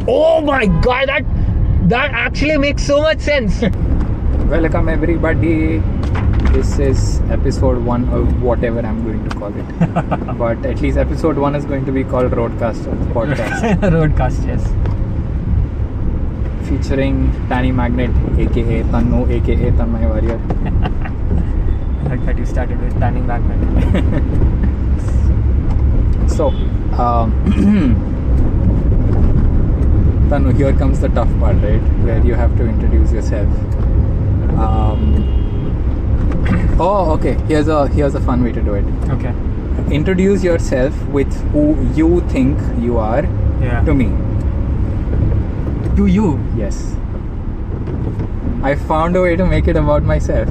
Oh my god, that actually makes so much sense. Welcome everybody. This is episode 1 of whatever I'm going to call it. But at least episode 1 is going to be called Roadcaster podcast. Roadcast, yes. Featuring Danny Magnet, aka Tannu, aka Tanmay Warrior. I like that you started with Tanning Magnet. So, Tannu, here comes the tough part, right? Where you have to introduce yourself. Oh, okay. Here's a fun way to do it. Okay. Introduce yourself with who you think you are Yeah. to me. To you. Yes. I found a way to make it about myself.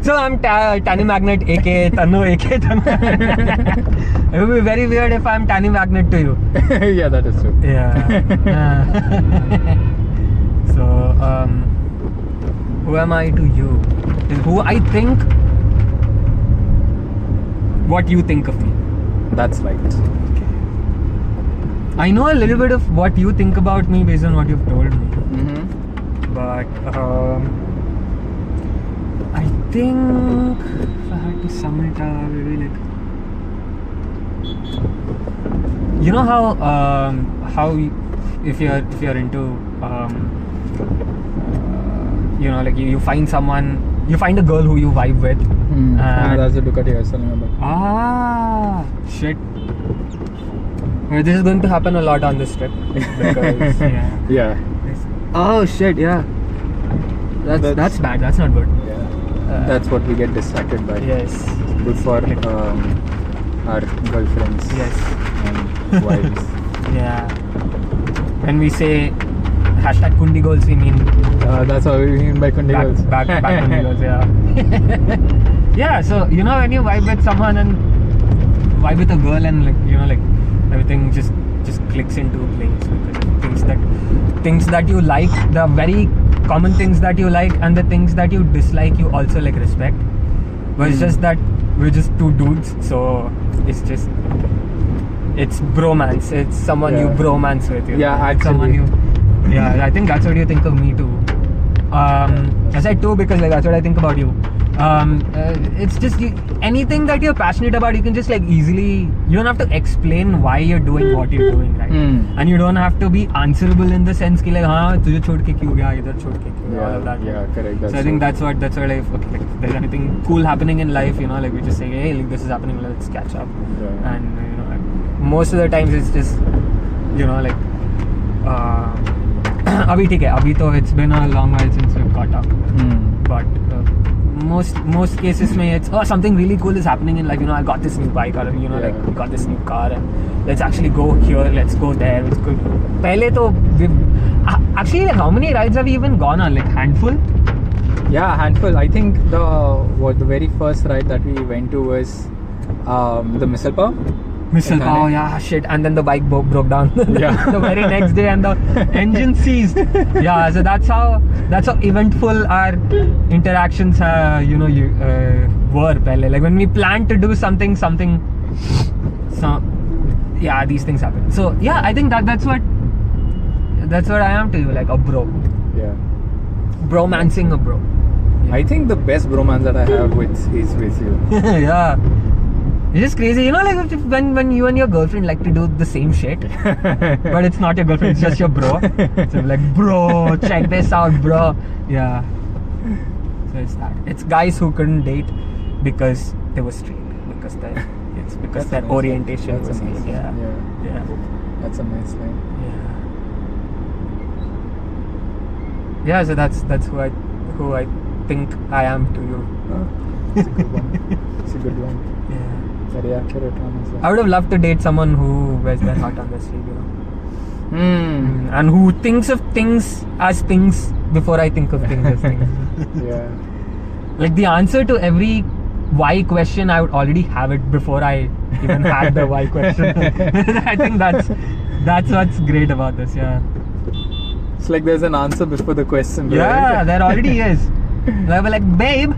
So I'm Tanny Magnet, aka Tannu, aka Tannu. It would be very weird if I'm Tanny Magnet to you. Yeah, that is true. Yeah. So, who am I to you? Who I think, what you think of me. That's right. I know a little bit of what you think about me based on what you've told me. Mm-hmm. But I think if I had to sum it up, maybe like, you know how if you're into you know, like you find someone, you find a girl who you vibe with. That's the Ducati I was telling about. Ah, shit. Well, this is going to happen a lot on this trip because Yeah. Oh shit, yeah. That's bad. That's not good. Yeah. That's what we get distracted by. Yes. Good for our girlfriends. Yes. And wives. Yeah. When we say hashtag Kundi goals, we mean That's what we mean by Kundi goals. back Kundi goals. Yeah. Yeah. So you know, when you vibe with someone and vibe with a girl, and like, you know, like everything just clicks into place because things that you like, the very common things that you like, and the things that you dislike, you also like respect. But it's just that we're just two dudes, so it's bromance. It's someone you bromance with. You know? Yeah, It's someone you. Yeah, I think that's what you think of me too. I said too because like that's what I think about you. It's just anything that you're passionate about, you can just like easily. You don't have to explain why you're doing what you're doing, right? And you don't have to be answerable in the sense कि like हाँ तुझे छोड़ के क्यों गया, इधर छोड़ के क्यों, all of that. Yeah, correct. So I think that's what like, okay, like if there's anything cool happening in life, you know, like we just say, hey, like this is happening, let's catch up. Yeah. And you know, like, most of the times it's just, you know, like अभी ठीक है, अभी तो it's been a long while since we've caught up. But most cases में it's something really cool is happening in life, you know, I got this new bike, or you know, like we got this new car, and let's actually go here, let's go there. It's good. पहले तो actually, like, how many rides have we even gone on? Like handful? Yeah, handful. I think the very first ride that we went to was the Misselpav. Oh yeah, shit. And then the bike broke down. Yeah. The very next day, and the engine seized. Yeah, so that's how eventful our interactions you know, were pehle. Like when we planned to do something yeah, these things happen. So yeah, I think that's what I am to you, like a bro. Yeah. Bromancing a bro. I think the best bromance that I have is with you. Yeah. It's just crazy, you know, like when you and your girlfriend like to do the same shit, but it's not your girlfriend, it's just your bro. So like, bro, check this out, bro. Yeah. So it's that. It's guys who couldn't date because they were straight, because their Nice orientation line. was That's a nice gay. line. Yeah. That's a nice line. Yeah. Yeah. So that's who I think I am to you. It's a good one. It's a good one. Yeah. Very accurate one as well. I would have loved to date someone who wears their heart on their sleeve, you know. And who thinks of things as things before I think of things as things. Yeah. Like the answer to every why question, I would already have it before I even had the why question. I think that's what's great about this. Yeah. It's like there's an answer before the question. Yeah, right? there already is. And I'll be like, babe,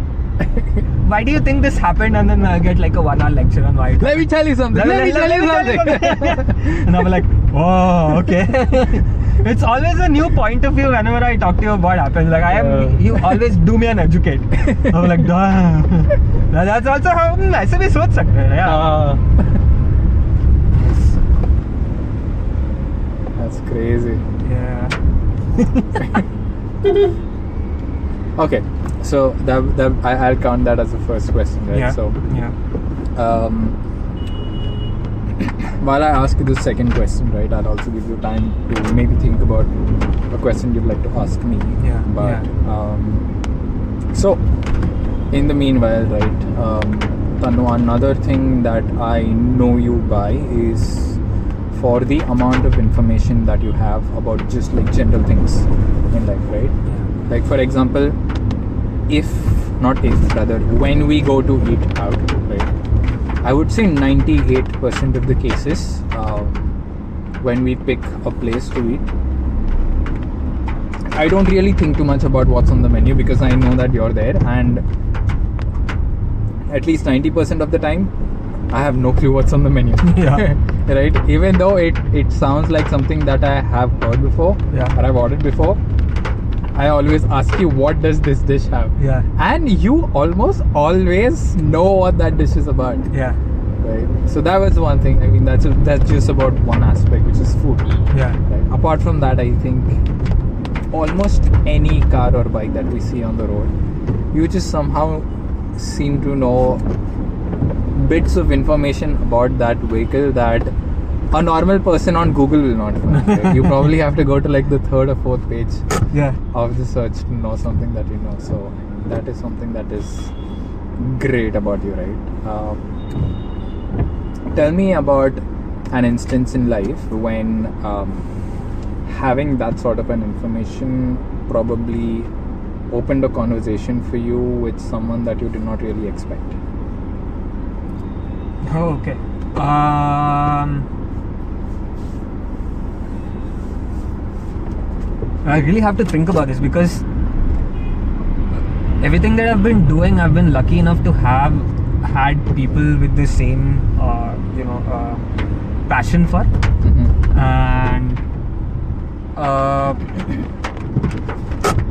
why do you think this happened? And then I'll get like a 1 hour lecture on why. Let me tell you something. Let me tell you something. And I'll be like, Oh, okay. It's always a new point of view whenever I talk to you about what happens. Like you always do me an educate. I'm like, duh. That's also how ऐसे भी सोच सकते हैं यार. That's crazy. Yeah. Okay, so I'll count that as the first question, right? Yeah. So, yeah. While I ask you the second question, right, I'll also give you time to maybe think about a question you'd like to ask me. Yeah, But so, in the meanwhile, right, Tanu, another thing that I know you by is for the amount of information that you have about just like general things in life, right? Yeah. Like for example, when we go to eat out, right? I would say 98% of the cases, when we pick a place to eat, I don't really think too much about what's on the menu because I know that you're there, and at least 90% of the time, I have no clue what's on the menu. Yeah. Right? Even though it sounds like something that I have heard before, Yeah. or I've ordered before, I always ask you, what does this dish have? Yeah. And you almost always know what that dish is about. Yeah. Right? So that was one thing. I mean, that's just about one aspect, which is food. Yeah. Right? Apart from that, I think almost any car or bike that we see on the road, you just somehow seem to know bits of information about that vehicle that a normal person on Google will not find. Right? You probably have to go to like the third or fourth page Yeah. of the search to know something that you know. So that is something that is great about you, right? Tell me about an instance in life when having that sort of an information probably opened a conversation for you with someone that you did not really expect. Oh, okay. I really have to think about this because everything that I've been doing, I've been lucky enough to have had people with the same, passion for. Mm-hmm. And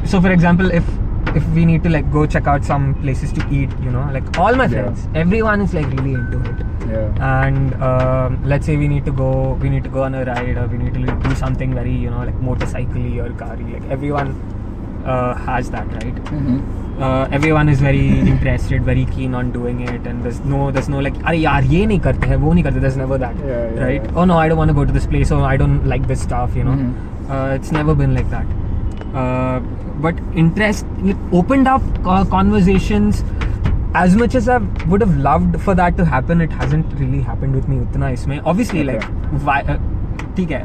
so, for example, if we need to like go check out some places to eat, like all my friends, everyone is like really into it. Yeah. And let's say we need to go on a ride, or we need to do something very like motorcycle-y or car-y. Like everyone has that, right? Mm-hmm. Everyone is very interested, very keen on doing it, and there's no like, अरे यार ये नहीं करते हैं, वो नहीं करते. There's never that, right? Yeah. Oh no, I don't want to go to this place. Oh, I don't like this stuff. Mm-hmm. It's never been like that. But interest opened up conversations. As much as I would have loved for that to happen, it hasn't really happened with me उतना इसमें. Obviously, Okay. like, ठीक है.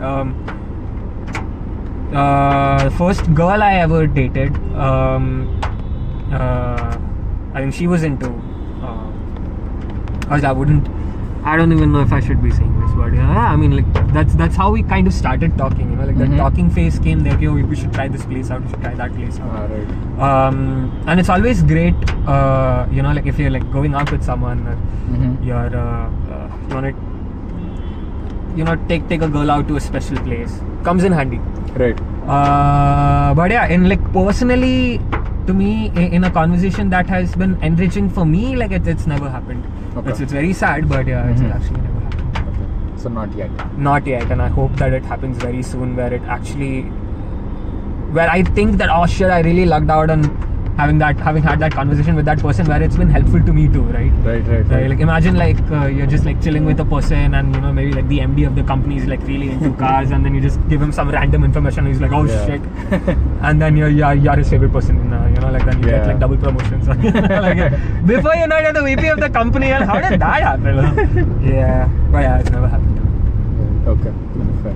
First girl I ever dated, I think she was into. I don't even know if I should be saying this, but I mean, like that's how we kind of started talking. Like Mm-hmm. the talking phase came there. Okay, we should try this place out. We should try that place out. Right. And it's always great, like if you're like going out with someone, or Mm-hmm. you're you wanna take a girl out to a special place. Comes in handy. Right. But yeah, in like personally, to me, in a conversation that has been enriching for me, like it's never happened. Okay. It's very sad, but yeah, Mhm. it's actually never happened. Okay. So not yet. Not yet, and I hope that it happens very soon, where I think that, oh shit, I really lucked out on having had that conversation with that person, where it's been helpful to me too, right? Right. Like imagine like you're just like chilling with a person, and maybe like the MD of the company is like really into cars, and then you just give him some random information, and he's like, oh Yeah. shit, and then you're his favorite person, like then you get Yeah. like double promotions. Like, before you know it, you're the VP of the company, and how did that happen? Yeah, but yeah, it's never happened. Okay. Fair.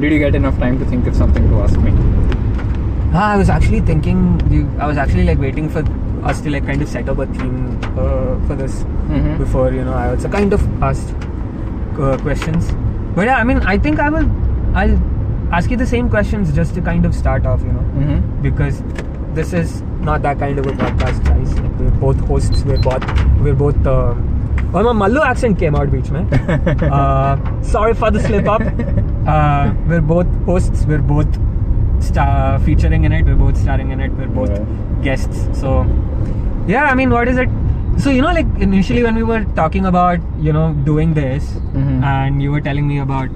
Did you get enough time to think of something to ask me? I was actually thinking. I was actually like waiting for us to like kind of set up a theme for this Mm-hmm. before I also kind of asked questions. But yeah, I mean, I think I'll ask you the same questions just to kind of start off, Mm-hmm. because this is not that kind of a podcast, guys. Like, we're both hosts. We're both और my Mallu accent came out बीच में. Sorry for the slip up. We're both hosts. We're both featuring in it. We're both starring in it. We're both guests. So yeah, I mean, what is it? So you know, like initially when we were talking about doing this, and you were telling me about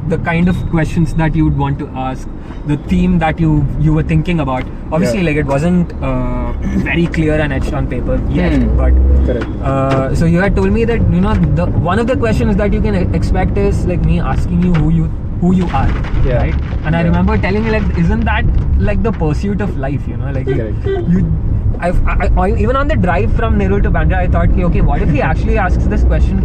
the kind of questions that you would want to ask, the theme that you were thinking about. Obviously, like it wasn't very clear and etched on paper yet, but Correct. so you had told me that one of the questions that you can expect is like me asking you who you are, Yeah. right? And I remember telling you, like, isn't that like the pursuit of life? Like Correct. I even on the drive from Nerul to Bandra, I thought, okay, what if he actually asks this question?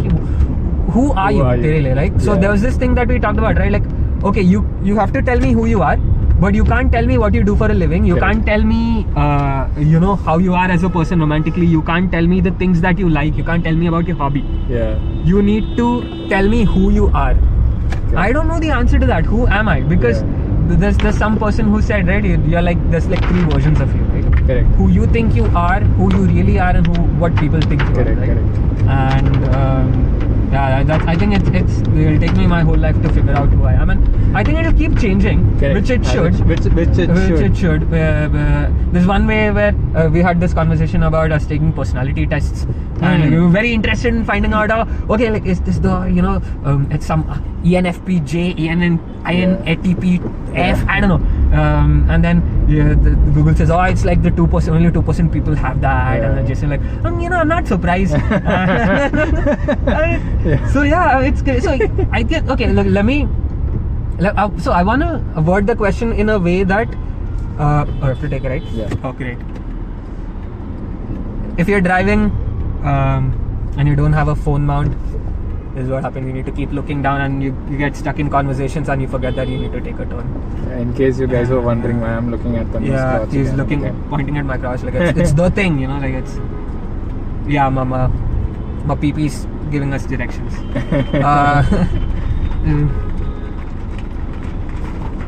Who are you? Really, right? So there was this thing that we talked about, right? Like, okay, you have to tell me who you are, but you can't tell me what you do for a living. You Correct. can't tell me, how you are as a person romantically. You can't tell me the things that you like. You can't tell me about your hobby. Yeah. You need to tell me who you are. I don't know the answer to that. Who am I? Because there's some person who said, right, you're like, there's like 3 versions of you, right? Correct. Who you think you are, who you really are, and what people think you Correct. are, right? Correct. And I think it'll take me my whole life to figure out who I am, and I think it'll keep changing, Correct. which it should. Which it should. There's one way where we had this conversation about us taking personality tests, and we were very interested in finding out, okay, like, is this the it's some ENFP, INTP, F, I don't know, and then the Google says, it's like the 2%, only 2% people have that, and then Jason like, I'm not surprised. So yeah, it's good. So I get, okay, let me. So I want to word the question in a way that I have to take it, right? Yeah. Oh, great. If you're driving and you don't have a phone mount, this is what happens. You need to keep looking down, and you get stuck in conversations, and you forget that you need to take a turn. In case you guys were wondering why I'm looking at the crotch he's again. pointing at my crotch, like it's the thing, like it's. Yeah, my peepee's giving us directions.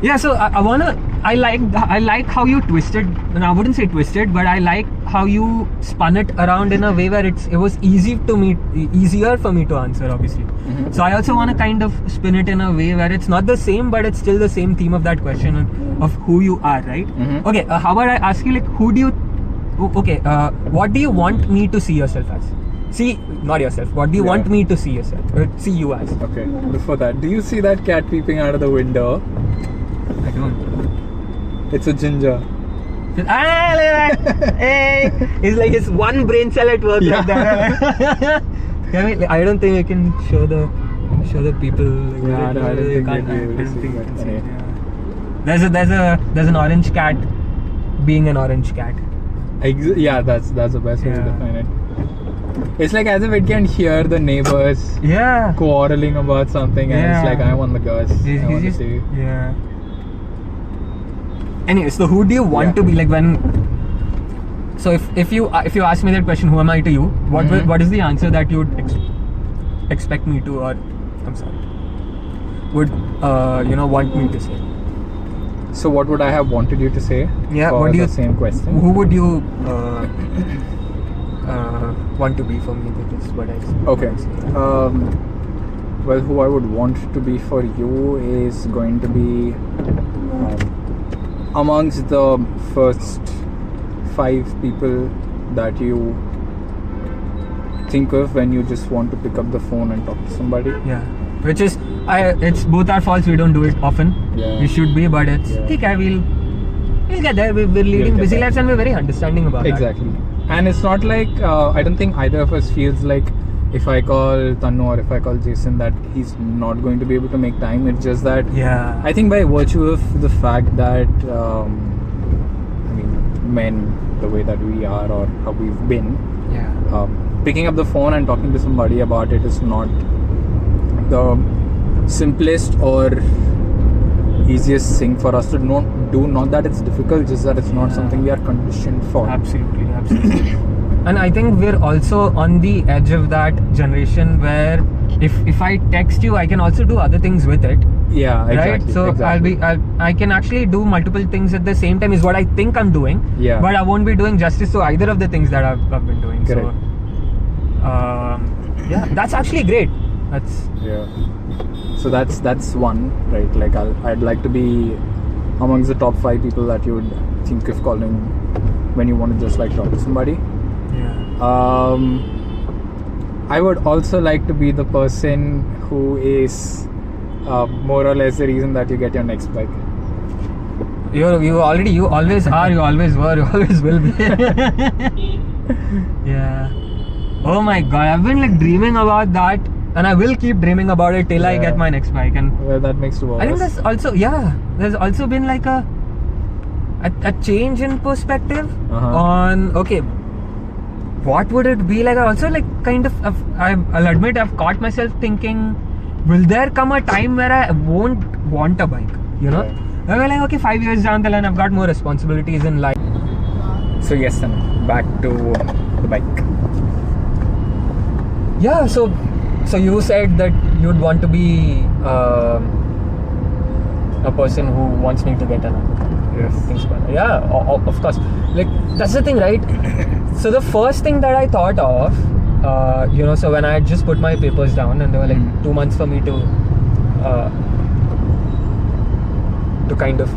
Yeah, so I like how you twisted, and I wouldn't say twisted, but I like how you spun it around in a way where it was easier for me to answer, obviously. So I also want to kind of spin it in a way where it's not the same, but it's still the same theme of that question of who you are, right? Okay, how about I ask you, like, what do you want me to see yourself as? See, not yourself. What do you want me to see yourself? See you as? Okay. Before that, do you see that cat peeping out of the window? I don't. It's a ginger. Hey, it's like his one brain cell at work. Yeah. Like that. I don't think we can show the people. Yeah, I don't think can't- they'd be able to I don't see think that. we can see it, Yeah. yeah. There's an orange cat being an orange cat. Yeah, that's the best way to Yeah. define it. It's like as if it can hear the neighbors Yeah. quarreling about something, and it's Yeah. like, I want the girls. He's I want to just, see. yeah. Anyway, so who do you want Yeah. to be, like, when? So if you ask me that question, who am I to you? What is the answer that you would expect me to, or I'm sorry, would want me to say? So what would I have wanted you to say? Yeah, for what do the you- same question? Who would you want to be for me? That is what I say. Okay. Well, who I would want to be for you is going to be amongst the first 5 people that you think of when you just want to pick up the phone and talk to somebody. Yeah, which is, it's both our faults. We don't do it often. Yeah. We should be, but it's okay. We'll get there. We're leading get busy there. lives, and we're very understanding about Exactly. And it's not like I don't think either of us feels like if I call Tanu or if I call Jason that he's not going to be able to make time. It's just that that. Yeah. I think by virtue of the fact that men, the way that we are or how we've been, Yeah. picking up the phone and talking to somebody about it is not the simplest or easiest thing for us to do. Not that it's difficult, just that it's not something we are conditioned for. Absolutely. And I think we're also on the edge of that generation where if I text you, I can also do other things with it. Yeah, exactly. right? So exactly. I can actually do multiple things at the same time is what I think I'm doing. Yeah. But I won't be doing justice to either of the things that I've been doing. Correct. So yeah, that's actually great. That's Yeah. So that's one, right? Like I'd like to be amongst the top 5 people that you would think of calling when you want to just like talk to somebody. yeah. I would also like to be the person who is more or less the reason that you get your next bike. You always are, you always were, you always will be. Yeah. Oh my god, I've been like dreaming about that, and I will keep dreaming about it till I Yeah. get my next bike. And Well, that makes 2 hours. I think there's also been like a change in perspective on okay, what would it be like? I also like kind of I'll admit I've caught myself thinking, will there come a time where I won't want a bike? You know, Right. I was like, okay, 5 years down the line, I've got more responsibilities in life. So yes, then back to the bike. Yeah, so you said that you'd want to be a person who wants me to get another. Yes. Things about that. Yeah, of course. Like that's the thing, right? So the first thing that I thought of, so when I had just put my papers down and there were like 2 months for me to kind of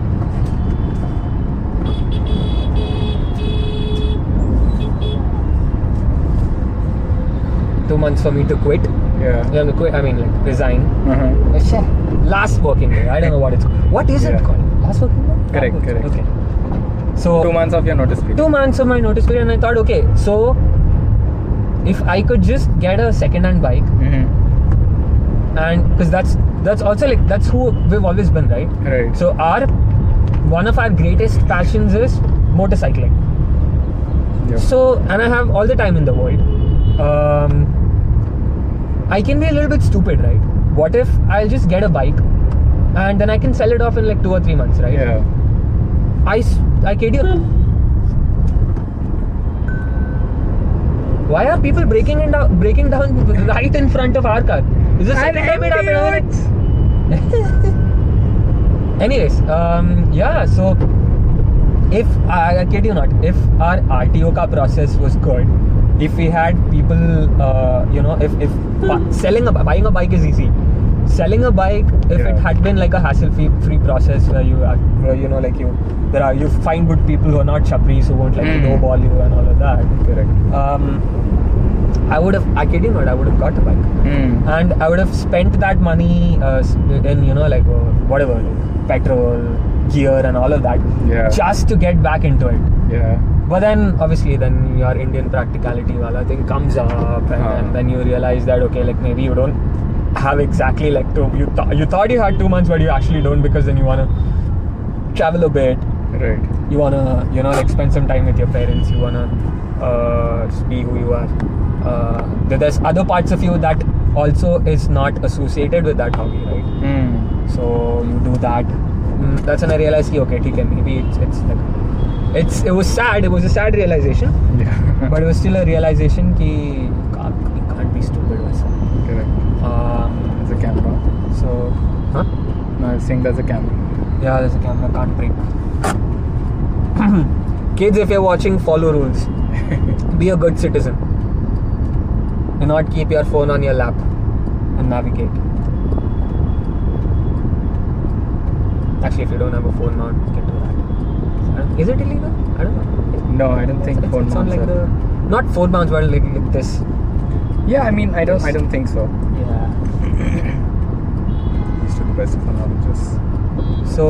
quit. Yeah. Yeah, quit. I mean, like resign. Uh-huh. Last working day. I don't know what it's called. What is it Yeah. called? Last working day? Correct. Okay. So 2 months of your notice period. 2 months of my notice period, and I thought, okay, so if I could just get a second-hand bike, Mm-hmm. and because that's also like that's who we've always been, right? Right. So one of our greatest passions is motorcycling. Yep. So, and I have all the time in the world. I can be a little bit stupid, right? What if I'll just get a bike and then I can sell it off in like 2 or 3 months, right? Yeah. I kid you. Why are people breaking down right in front of our car? Is this second time it happened? Anyways, yeah. So if I kid you not, if our RTO ka process was good, if we had people, if buying a bike is easy. Selling a bike, if Yeah. it had been like a hassle-free process where you find good people who are not chapris, who won't like lowball you and all of that. Correct. I would have got a bike. And I would have spent that money in whatever, petrol, gear and all of that, Yeah. just to get back into it. Yeah. But then obviously then your Indian practicality wala thing comes up, and then you realize that okay, like maybe you don't have exactly like you thought you had 2 months, but you actually don't, because then you wanna travel a bit, Right. you wanna like spend some time with your parents, you wanna just be who you are. There's other parts of you that also is not associated with that hobby, right? So you do that. That's when I realized okay, maybe it's like it was sad. It was a sad realization, Yeah. but it was still a realization that you can't be stupid. Correct. There's a camera. So, huh? No, I was saying there's a camera. Yeah, there's a camera. Can't break. Kids, if you're watching, follow rules. Be a good citizen. Do not keep your phone on your lap and navigate. Actually, if you don't have a phone mount, you can do that. Is it illegal? I don't know. No, I don't think phone it's on mounts like are- not phone mounts, but like this. Yeah, I mean, I don't think so. Yeah. Just to the best of our knowledge. So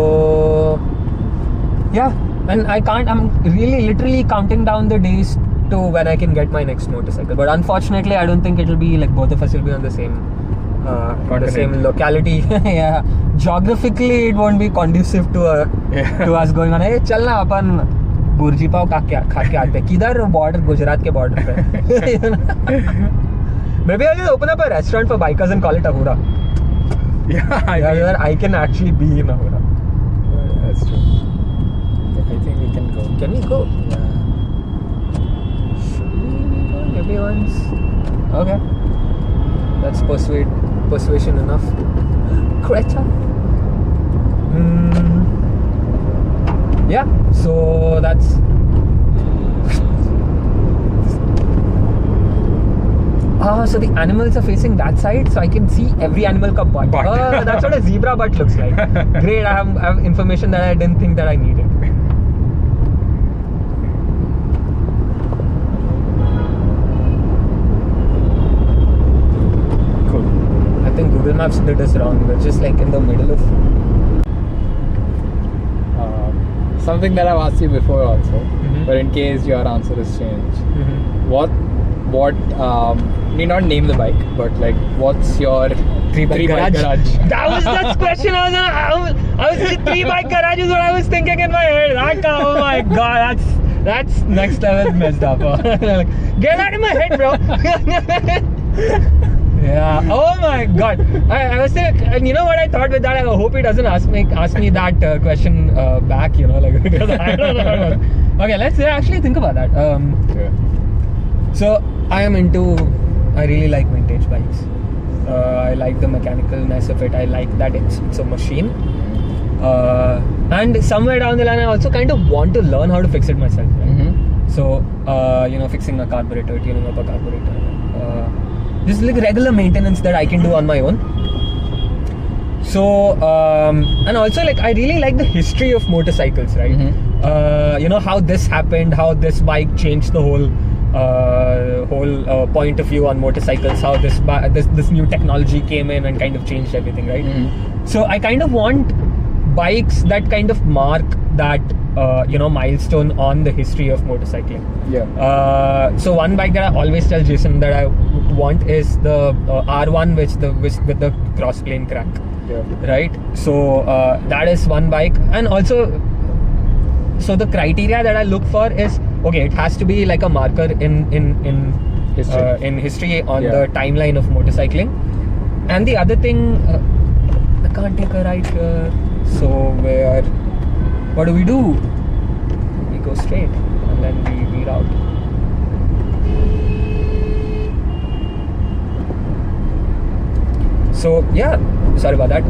yeah, and I'm really literally counting down the days to when I can get my next motorcycle. But unfortunately, I don't think it'll be like both of us will be on the same Continent. locality. Yeah, geographically it won't be conducive to to us going on. Hey, चल ना अपन बुर्जी पाव खा के आते हैं. किधर border, Gujarat के border पे. Maybe I'll just open up a restaurant for bikers and call it Ahura. Yeah, Where I can actually be in Ahura. That's true. I think we can go. Can we go? Yeah. Should we go? Maybe once. Okay. That's persuasion enough. Creta. Yeah, so that's. So the animals are facing that side, so I can see every animal ka butt. Butt. That's what a zebra butt looks like. Great, I have information that I didn't think that I needed. Cool. I think Google Maps did us wrong. We're just like in the middle of. Something that I've asked you before also, Mhm. but in case your answer has changed, Mm-hmm. what need not name the bike, but like what's your three bike garage? That was the question I was 3-bike garage is what I was thinking in my head. Oh my god, that's next level messed up. Like, get out of my head, bro. Yeah. Oh my god. I was saying, and you know what I thought with that? I hope he doesn't ask me that question back. You know, like because I don't know. Okay, let's actually think about that. Yeah. So I really like vintage bikes. I like the mechanicalness of it. I like that it's a machine. And somewhere down the line, I also kind of want to learn how to fix it myself. Right? Mm-hmm. So fixing a carburetor, tuning up a carburetor. Just like regular maintenance that I can do on my own. So and also like I really like the history of motorcycles, right? Mm-hmm. How this happened, how this bike changed the whole point of view on motorcycles, how this new technology came in and kind of changed everything, right? Mm-hmm. So I kind of want bikes that kind of mark that milestone on the history of motorcycling. Yeah. So one bike that I always tell Jason that I want is the R1 with the cross plane crank. Yeah. Right, so that is one bike, and also so the criteria that I look for is okay, it has to be like a marker in history on the timeline of motorcycling. And the other thing, I can't take a right here, so what do? We go straight and then we reroute. So yeah, sorry about that.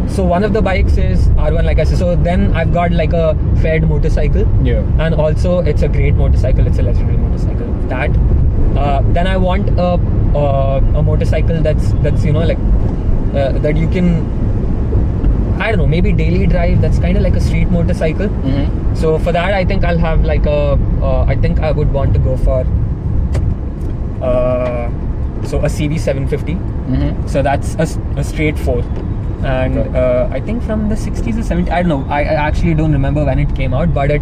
So one of the bikes is R1, like I said. So then I've got like a Fed motorcycle. Yeah. And also it's a great motorcycle. It's a legendary motorcycle. Then I want a motorcycle that's that you can, I don't know, maybe daily drive. That's kind of like a street motorcycle. Mm-hmm. So for that, I think I'll have like I think I would want to go for a CB750. Mm-hmm. So that's a straight 4. And I think from the 60s or 70s, I don't know, I actually don't remember when it came out, but it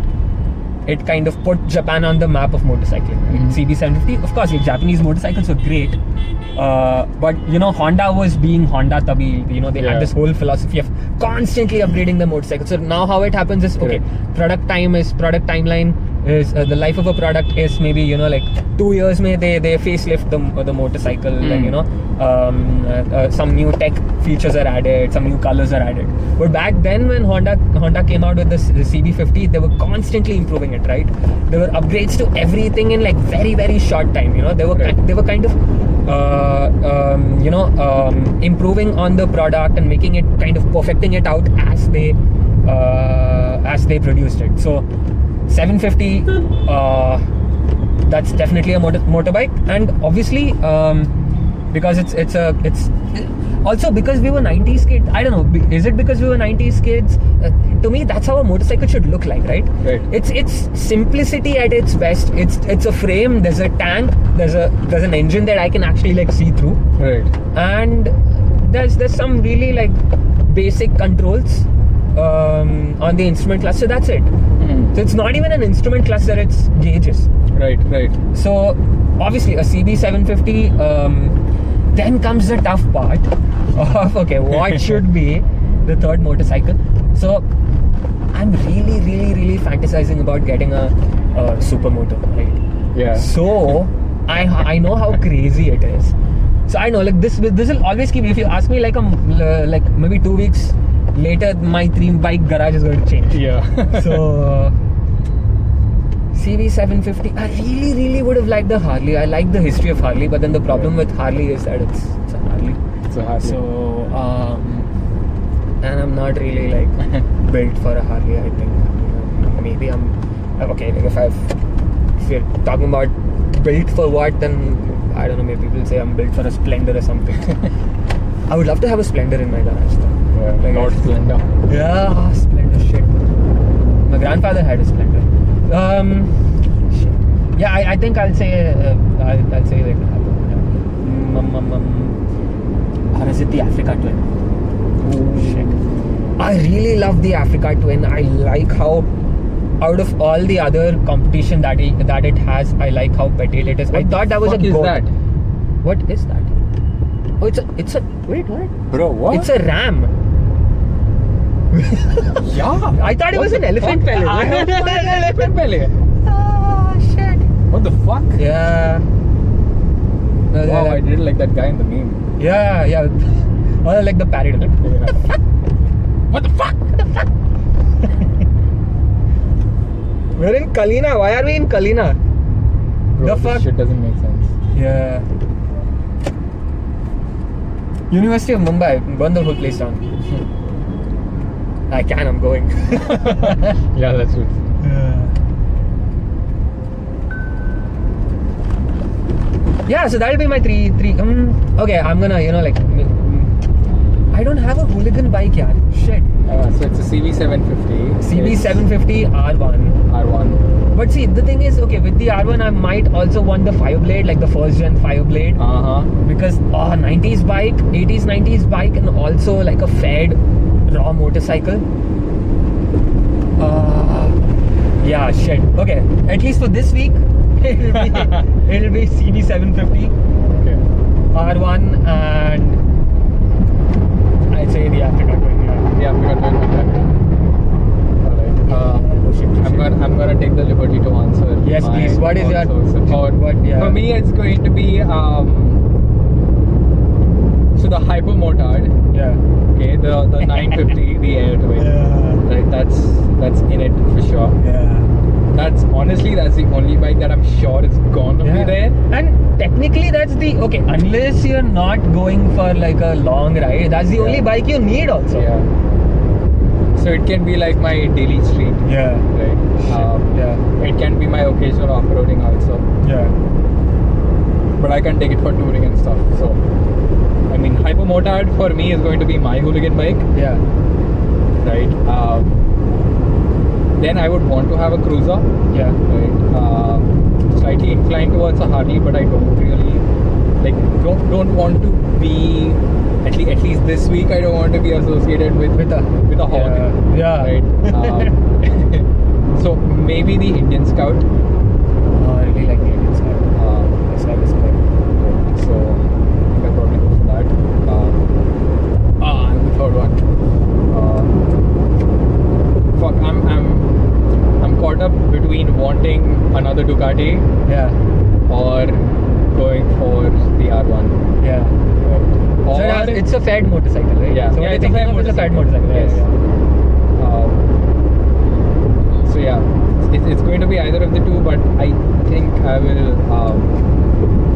kind of put Japan on the map of motorcycling. Right? Mm-hmm. CB750, of course, Japanese motorcycles were great, but Honda was being Honda tabi, they had this whole philosophy of constantly upgrading the motorcycle. So now how it happens is, okay, product timeline is the life of a product is maybe like 2 years they facelift the motorcycle, and some new tech features are added, some new colors are added. But back then when Honda came out with the CB50, they were constantly improving it, right? There were upgrades to everything in like very, very short time. They were kind of improving on the product and making it kind of perfecting it out as they produced it. So 750, that's definitely a motorbike, and obviously because it's also because we were 90s kids. I don't know, is it because we were 90s kids? To me, that's how a motorcycle should look like, right? It's simplicity at its best. It's a frame, there's a tank, there's an engine that I can actually like see through, Right. and there's some really like basic controls on the instrument cluster. That's it. Mm-hmm. So it's not even an instrument cluster, it's gauges. Right. So obviously a CB750. Then comes the tough part of what should be the third motorcycle. So I'm really fantasizing about getting a supermoto, right? Yeah. So I know how crazy it is. So I know like this will always keep. If you ask me like maybe 2 weeks later, my 3-bike garage is going to change. Yeah. So CB750, I really would have liked the Harley. I like the history of Harley, but then the problem with Harley is that it's a Harley. It's a Harley. So and I'm not really like built for a Harley. I think maybe I'm okay. Like if you're talking about built for what, then I don't know. Maybe people say I'm built for a Splendor or something. I would love to have a Splendor in my garage though. Yeah, Like Lord Splendor. Yeah, Splendor shit. My grandfather had a Splendor. Shit. Yeah, I think I'll say like or is it the Africa Twin? Shit. I really love the Africa Twin. I like how out of all the other competition that it has, I like how petite it is. I thought that was a What is goat. that? What is that? Oh, it's a wait, what? Bro, what? It's a ram. Yeah. I thought it was an elephant belly. I have an elephant belly. Oh shit. What the fuck? Yeah. No, Wow, yeah, I did like that guy in the meme. yeah. Or like the parrot. Yeah. What the fuck? We're in Kalina. Why are we in Kalina? Bro, The this fuck? shit doesn't make sense. Yeah. University of Mumbai. Burn the whole place down. I can. I'm going. Yeah, that's it. Yeah, so that'll be my three. Okay, I'm gonna, I don't have a hooligan bike, yaar. Shit. So it's a CB750. CB750 R1. R1. But see, the thing is, okay, with the R1, I might also want the Fireblade, like the first gen Fireblade. Because 90s bike, 80s, 90s bike, and also like a fed raw motorcycle. Yeah, shit. Okay, at least for this week, it'll be CB750, Okay. R1, and I'd say the Africa Twin. Yeah, we got to like that. Alright. I'm gonna take the liberty to answer. Yes, my please. What is your also. yeah. For me, it's going to be so the Hypermotard. Yeah. Okay, the 950, the Air Twin. Yeah. Right, that's in it for sure. Yeah. That's honestly the only bike that I'm sure is gonna be there. And technically that's unless you're not going for like a long ride, that's the only bike you need also. Yeah. So it can be like my daily street. Yeah. Right. Yeah. It can be my occasional off-roading also. Yeah. But I can take it for touring and stuff. So, I mean, Hypermotard for me is going to be my hooligan bike. Yeah. Right. Then I would want to have a cruiser. Yeah. Right. Slightly inclined towards a Harley, but I don't really don't want to be at least this week. I don't want to be associated with a hog. Yeah. Right. So maybe the Indian Scout. I really like the Indian Scout. The Scout is good. So I'll probably go for that. And the third one. Fuck, I'm caught up between wanting another Ducati Yeah. or going for the R1. Yeah. Right. So it's a fed motorcycle, right? Yeah. So what Yeah, I it's a think fed of is a fed motorcycle. motorcycle. Yes. So yeah, it's going to be either of the two, but I think I will.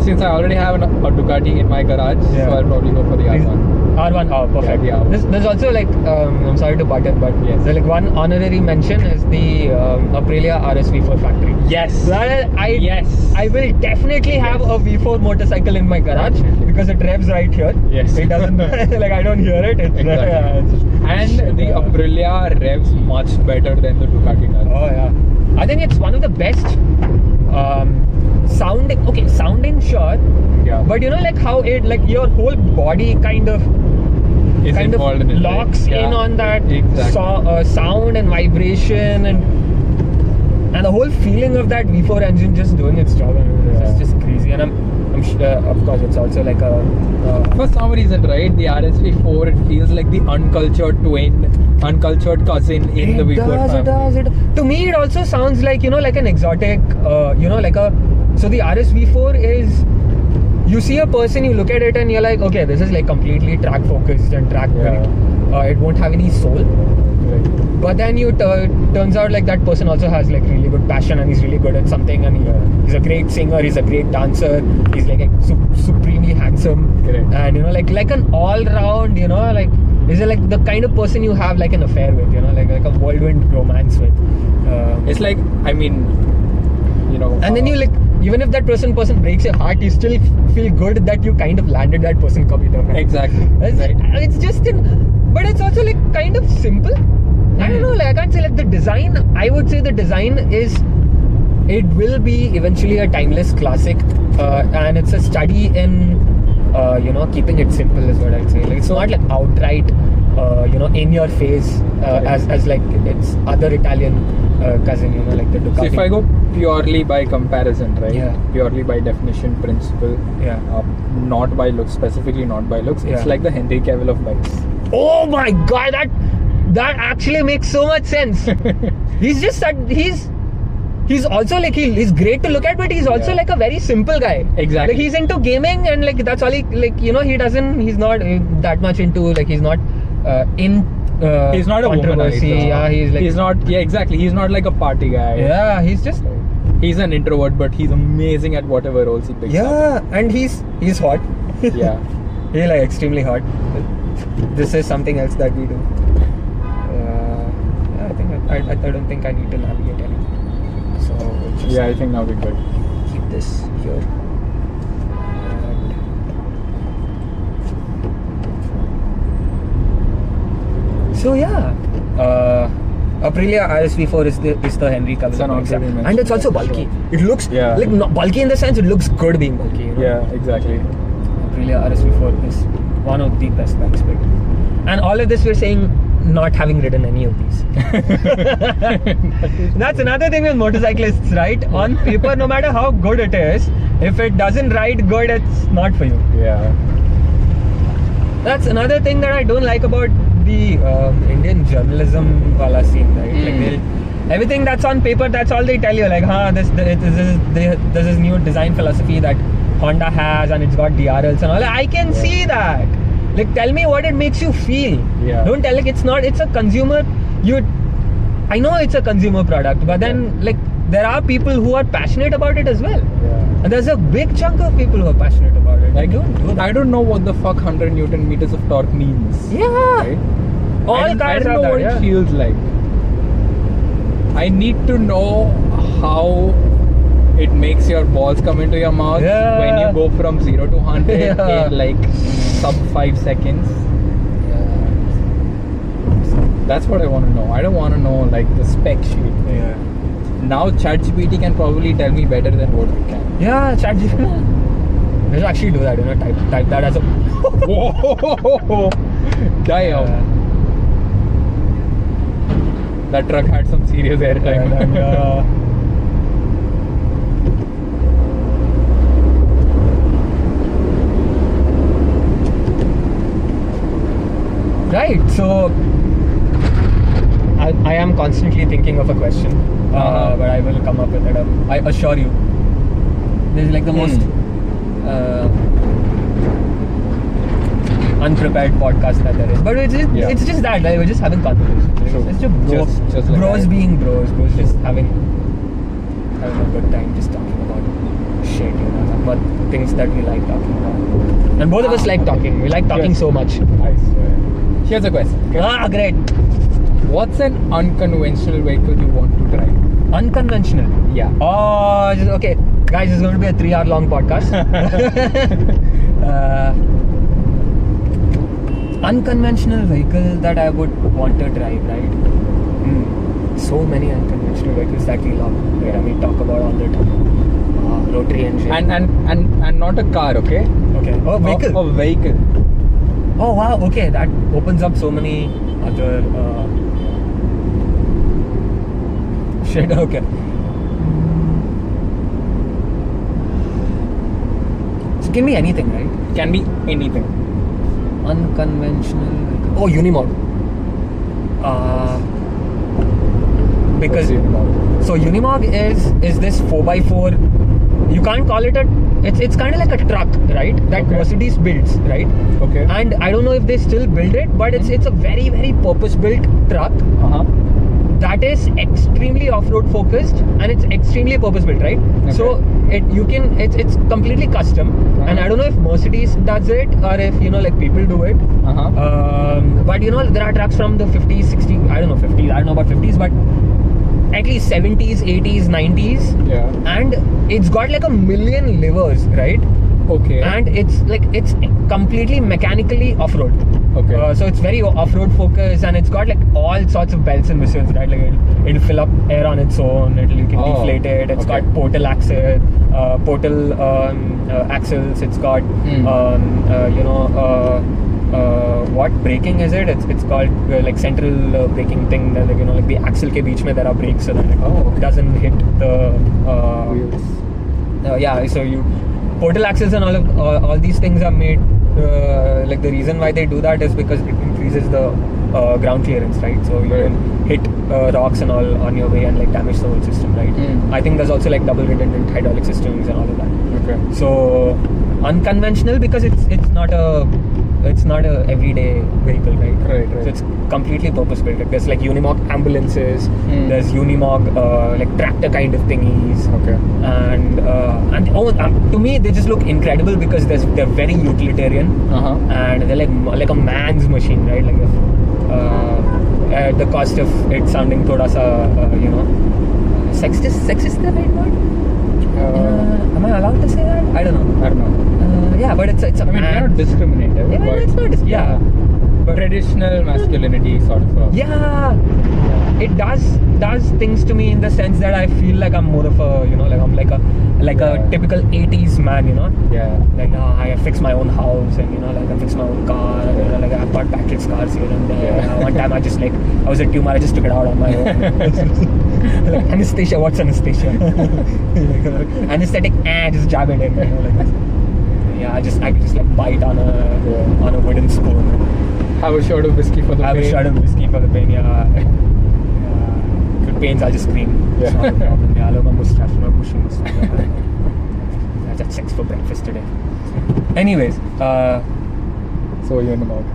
Since I already have a Ducati in my garage, Yeah. so I'll probably go for the R1. R1, oh, perfect. Yeah, the R1. There's also like, I'm sorry to butt in, but Yes. there's like one honorary mention is the Aprilia RS-V4 factory. Yes. Yes. I will definitely have a V4 motorcycle in my garage because it revs right here. Yes. It doesn't, like I don't hear it. It's, Exactly. And the Aprilia revs much better than the Ducati does. Oh yeah. I think it's one of the best sounding sure. Yeah. But you know like how it like your whole body kind of Is involved in it, right? locks Yeah. in on that Exactly. sound and vibration and the whole feeling of that V4 engine just doing its job. It's just crazy. And I'm sure, of course, it's also like a. For some reason, right, the RSV4 it feels like the uncultured cousin in the V4 family. To me, it also sounds like like an exotic. So the RSV4 is. You see a person, you look at it, and you're like, okay, this is like completely track focused and track built. It won't have any soul. Right. But then turns out like that person also has like really good passion and he's really good at something and he's a great singer, he's a great dancer, he's like supremely handsome. Correct. And like an all round, like Is it like the kind of person you have like an affair with, you know, like a whirlwind romance with? It's like, I mean, you know. And then you like, even if that person breaks your heart, you still feel good that you kind of landed that person. Kabhi to. Exactly. It's just but it's also like kind of simple. I don't know, like I can't say like the design. I would say the design it will be eventually a timeless classic, and it's a study in keeping it simple is what I'd say. Like it's not like outright in your face as like its other Italian cousin, you know, like the Ducati. So if I go purely by comparison, right? Yeah. Purely by definition, principle. Yeah. Not by looks, specifically not by looks. It's Yeah. like the Henry Cavill of bikes. Oh my god, that actually makes so much sense. He's just he's also like he's great to look at, but he's also Yeah. like a very simple guy. Exactly. Like he's into gaming and like that's all he's not that much into, like he's not in He's not a controversy. womanizer. Yeah, he's not. Yeah, exactly. He's not like a party guy. Yeah, he's just He's an introvert, but he's amazing at whatever roles he picks up. yeah, and he's hot. Yeah. He's like extremely hot. This is something else that we do. I think I don't think I need to navigate anything. So we'll just Yeah, I think now we're good. keep this here. So yeah, Aprilia RSV4 is the Henry Cavill. It's an bike, already mentioned, and it's also that's bulky. sure. It looks Yeah. not bulky in the sense it looks good being bulky. You know? Yeah, exactly. Aprilia RSV4 is one of the best bikes built. And all of this we're saying not having ridden any of these. That's another thing with motorcyclists, right? On paper, no matter how good it is, if it doesn't ride good, it's not for you. Yeah. That's another thing that I don't like about the Indian journalism wala scene, right? Like everything that's on paper, that's all they tell you. Like, this is new design philosophy that Honda has, and it's got DRLs and all. I can see that. Like, tell me what it makes you feel. Yeah. Don't tell like it's a consumer. I know it's a consumer product, but then like there are people who are passionate about it as well. Yeah. And there's a big chunk of people who are passionate about it. Like, don't do that. I don't know what the fuck 100 Newton meters of torque means. Yeah. Right? All I cars don't have know that, what yeah. it feels like. I need to know how it makes your balls come into your mouth Yeah. when you go from 0 to 100 Yeah. in like sub 5 seconds. That's what I want to know. I don't want to know like the spec sheet. Yeah. Now ChatGPT can probably tell me better than what we can. Yeah, ChatGPT. Let's actually do that. You know, type that as a. Whoa! Damn. That truck had some serious airtime. Right. So I am constantly thinking of a question, but I will come up with it. I assure you. This is like the most unprepared podcast that there is. But it's just that, like, we're just having conversations. True. It's just like bros that. being bros just having a good time, just talking about shit, you know, about things that we like talking about. And both of us like talking. We like talking Yes. so much. I swear. Here's a question. Okay? Ah, great. What's an unconventional vehicle you want to drive? Unconventional. Yeah. Oh, okay. Guys, it's going to be a 3-hour long podcast. Unconventional vehicle that I would want to drive, right? So many unconventional vehicles that we love. Right? And we talk about all the time. Rotary engine. And not a car, okay? okay. Oh, vehicle. A vehicle. Oh, wow. Okay. That opens up so many other... shit. Okay. So give me anything, right? Can be anything. Unconventional vehicle. Oh, Unimog. Because so Unimog is this 4x4. You can't call it it's kind of like a truck, right? That Okay. Mercedes builds, right? Okay. And I don't know if they still build it, but it's a very, very purpose-built truck that is extremely off-road focused, and it's extremely purpose-built, right? Okay. So it's completely custom, and I don't know if Mercedes does it or if like people do it. But there are trucks from the 50s, 60s, I don't know 50s, I don't know about 50s, but at least 70s, 80s, 90s. Yeah. And it's got like a million levers, right? Okay. And it's completely mechanically off-road. Okay. So it's very off-road focused, and it's got like all sorts of bells and whistles, right? Like it'll fill up air on its own. You can deflate it. It's got portal axles. It's got what braking is it? It's called like central braking thing. Like like the axle ke beech mein there are brakes so that it doesn't hit the wheels. So portal axles and all these things are made. Like the reason why they do that is because it increases the ground clearance, right? So you can hit rocks and all on your way and like damage the whole system, right? I think there's also like double redundant hydraulic systems and all of that. Okay. So unconventional because it's not a everyday vehicle, right? Right. So it's completely purpose built. Like there's like Unimog ambulances, there's Unimog like tractor kind of thingies. Okay. And to me they just look incredible because they're very utilitarian. And they're like a man's machine, right? Like at the cost of it sounding thoda sa sexist the right word? Am I allowed to say that? I don't know. But it's I mean, you're not discriminative. Yeah, but it's not. But traditional masculinity sort of. It does things to me in the sense that I feel like I'm more of a I'm like a typical 80s man, Yeah. like I fix my own house and like I fix my own car, like I've got battery cars here and there. One time I was a tumor, I just took it out on my own. Like, anesthesia, what's anesthesia? Anesthetic, just jab it in, like this. I could just like bite on a wooden spoon. Have a shot of whiskey for the pain. Have a shot of whiskey for the pain, If it pains, I'll just scream. Yeah. It's not a problem. I love my mustache, my bushy mustache. I had sex for breakfast today. Anyways, So you're in the mug.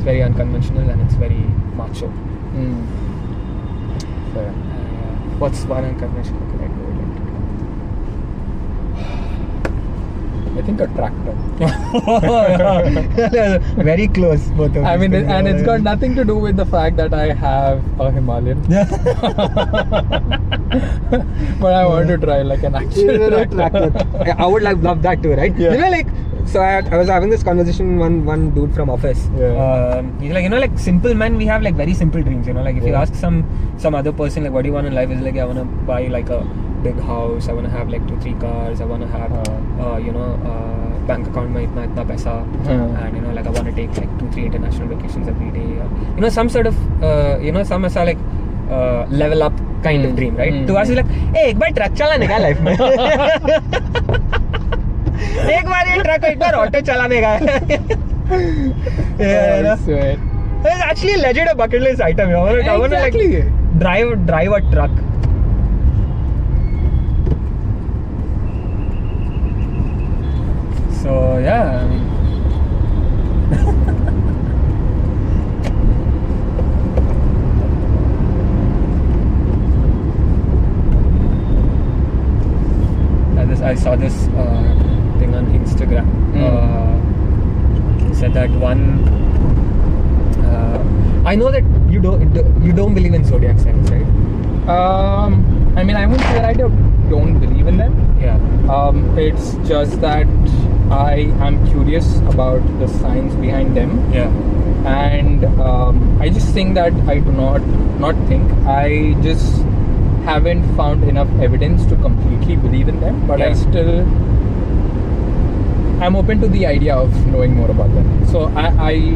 it's very unconventional and it's very macho. Fair. What's one unconventional thing I do? I think a tractor. Very close, both of I mean, these things. and it's got nothing to do with the fact that I have a Himalayan. But I want to try like an actual tractor. I would love that too, right? Yeah. So I was having this conversation with one dude from office. Yeah. He's like, like simple men, we have like very simple dreams. Like if you ask some other person like, what do you want in life? Is like, I want to buy like a big house. I want to have like 2-3 cars. I want to have bank account mein itna paisa, and like I want to take like 2-3 international vacations every day. Some sort of some ऐसा like level up kind of dream, right? To us is like, hey, एक बार truck चलाने का life में. एक बार ये truck एक बार auto चलाने का. It's actually legit a bucket list item. I want to like drive a truck. So yeah, I mean, I saw this thing on Instagram. Said that one. I know that you don't believe in zodiac signs, right? I mean, I wouldn't say that I don't believe in them. Yeah. It's just that I am curious about the science behind them. Yeah. And I just think that I do not think. I just haven't found enough evidence to completely believe in them. But I'm open to the idea of knowing more about them. So I